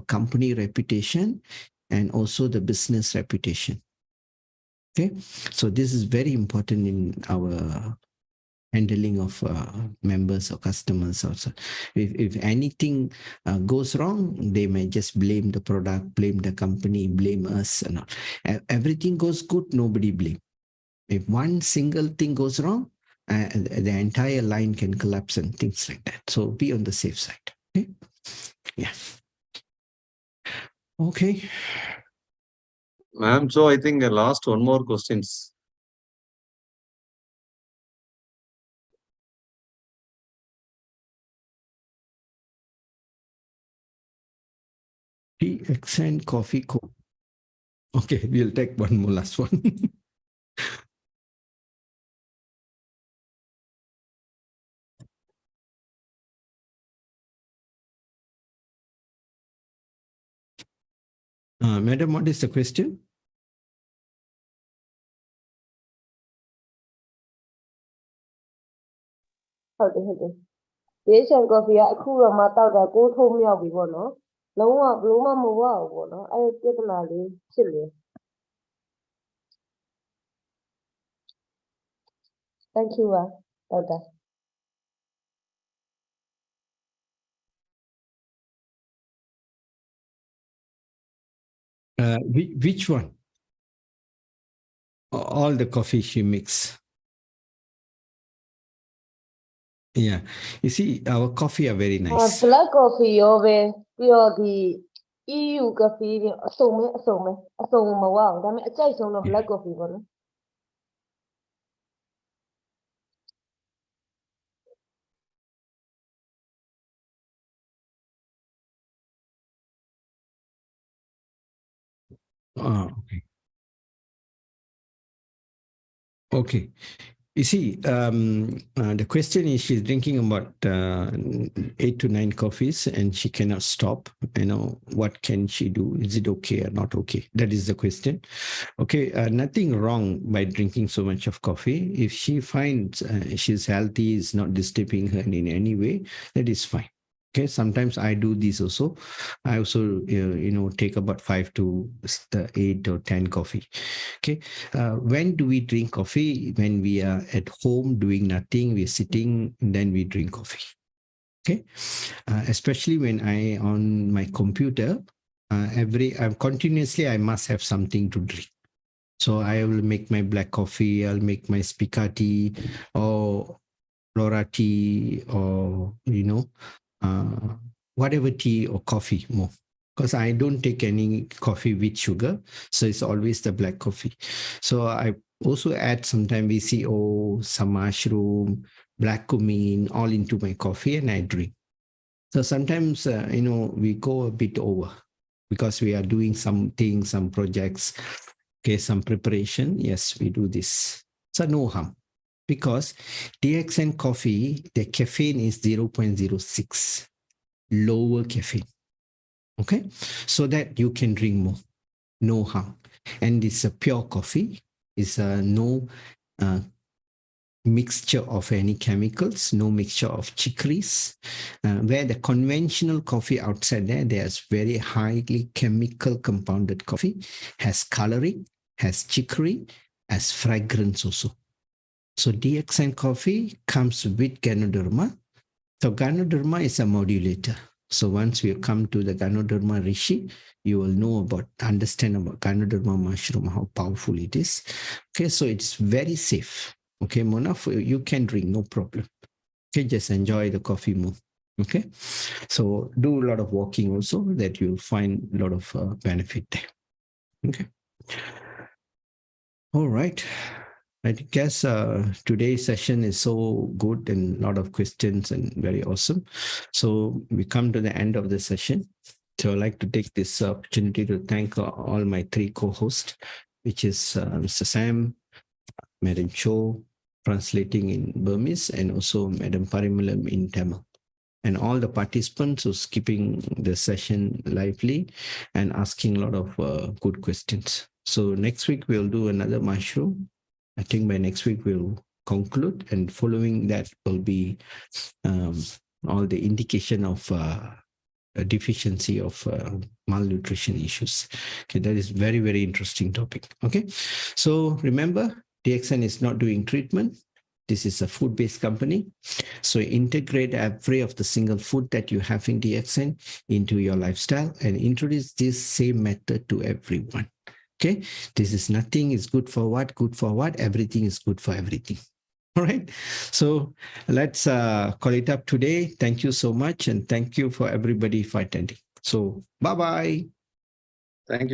company reputation, and also the business reputation. Okay, so this is very important in our handling of members or customers also. If anything goes wrong, they may just blame the product, blame the company, blame us. And all. Everything goes good, nobody blame. If one single thing goes wrong, the entire line can collapse and things like that. So be on the safe side. Okay. Yeah. Okay. Ma'am, so I think last one more questions. DXN coffee co. Okay, we'll take one more last one. Madam, what is the question? DXN coffee ကအခုတော့မှတောက်တာ6 ထုံးမြောက်ပြီပေါ့နော်လုံးဝဘလို့မှမဝဘူးပေါ့နော်အဲ့ဒီပြဿနာလေးဖြစ်လေ Thank you ပါဒေါက်တာ Which one? All the coffee she mix. Yeah, you see, our coffee are very nice. Black coffee ရောပဲပြီးတော့ဒီ EU coffee တွေအစုံမဝဘူးဒါပေမဲ့အကြိုက်ဆုံးတော့ black coffee ပေါ့နော် Okay. Okay. You see, the question is she's drinking about 8 to 9 coffees and she cannot stop. You know, what can she do? Is it okay or not okay? That is the question. Okay, nothing wrong by drinking so much of coffee. If she finds she's healthy, is not disturbing her in any way, that is fine. Okay, sometimes I do this also. I also, take about 5 to 8 or 10 coffee. Okay, when do we drink coffee? When we are at home doing nothing, we're sitting, then we drink coffee. Okay, especially when I on my computer, continuously I must have something to drink. So I will make my black coffee. I'll make my spicati or Flora tea or whatever tea or coffee more. Because I don't take any coffee with sugar, so it's always the black coffee. So I also add sometimes VCO, some mushroom, black cumin, all into my coffee and I drink. So sometimes, we go a bit over because we are doing something, some projects, okay, some preparation. Yes, we do this. So no harm. Because DXN coffee, the caffeine is 0.06, lower caffeine. Okay, so that you can drink more, no harm. And it's a pure coffee. It's no mixture of any chemicals, no mixture of chicories. Where the conventional coffee outside there's very highly chemical compounded coffee, has coloring, has chicory, has fragrance also. So DXN coffee comes with Ganoderma. So Ganoderma is a modulator. So once we come to the Ganoderma Rishi, you will understand about Ganoderma mushroom, how powerful it is. Okay, so it's very safe. Okay, Mona, you can drink, no problem. Okay, just enjoy the coffee more. Okay, so do a lot of walking also, that you'll find a lot of benefit there. Okay. All right. I guess today's session is so good and a lot of questions and very awesome. So we come to the end of the session. So I'd like to take this opportunity to thank all my 3 co-hosts, which is Mr. Sam, Madam Cho, translating in Burmese, and also Madam Parimalam in Tamil. And all the participants who's keeping the session lively and asking a lot of good questions. So next week we'll do another mushroom. I think by next week we'll conclude, and following that will be all the indication of a deficiency of malnutrition issues. Okay, that is very, very interesting topic. Okay, so remember, DXN is not doing treatment. This is a food-based company. So integrate every of the single food that you have in DXN into your lifestyle and introduce this same method to everyone. Okay, this is nothing is good for what, everything is good for everything. All right, so let's call it up today. Thank you so much, and thank you for everybody for attending. So bye-bye. Thank you.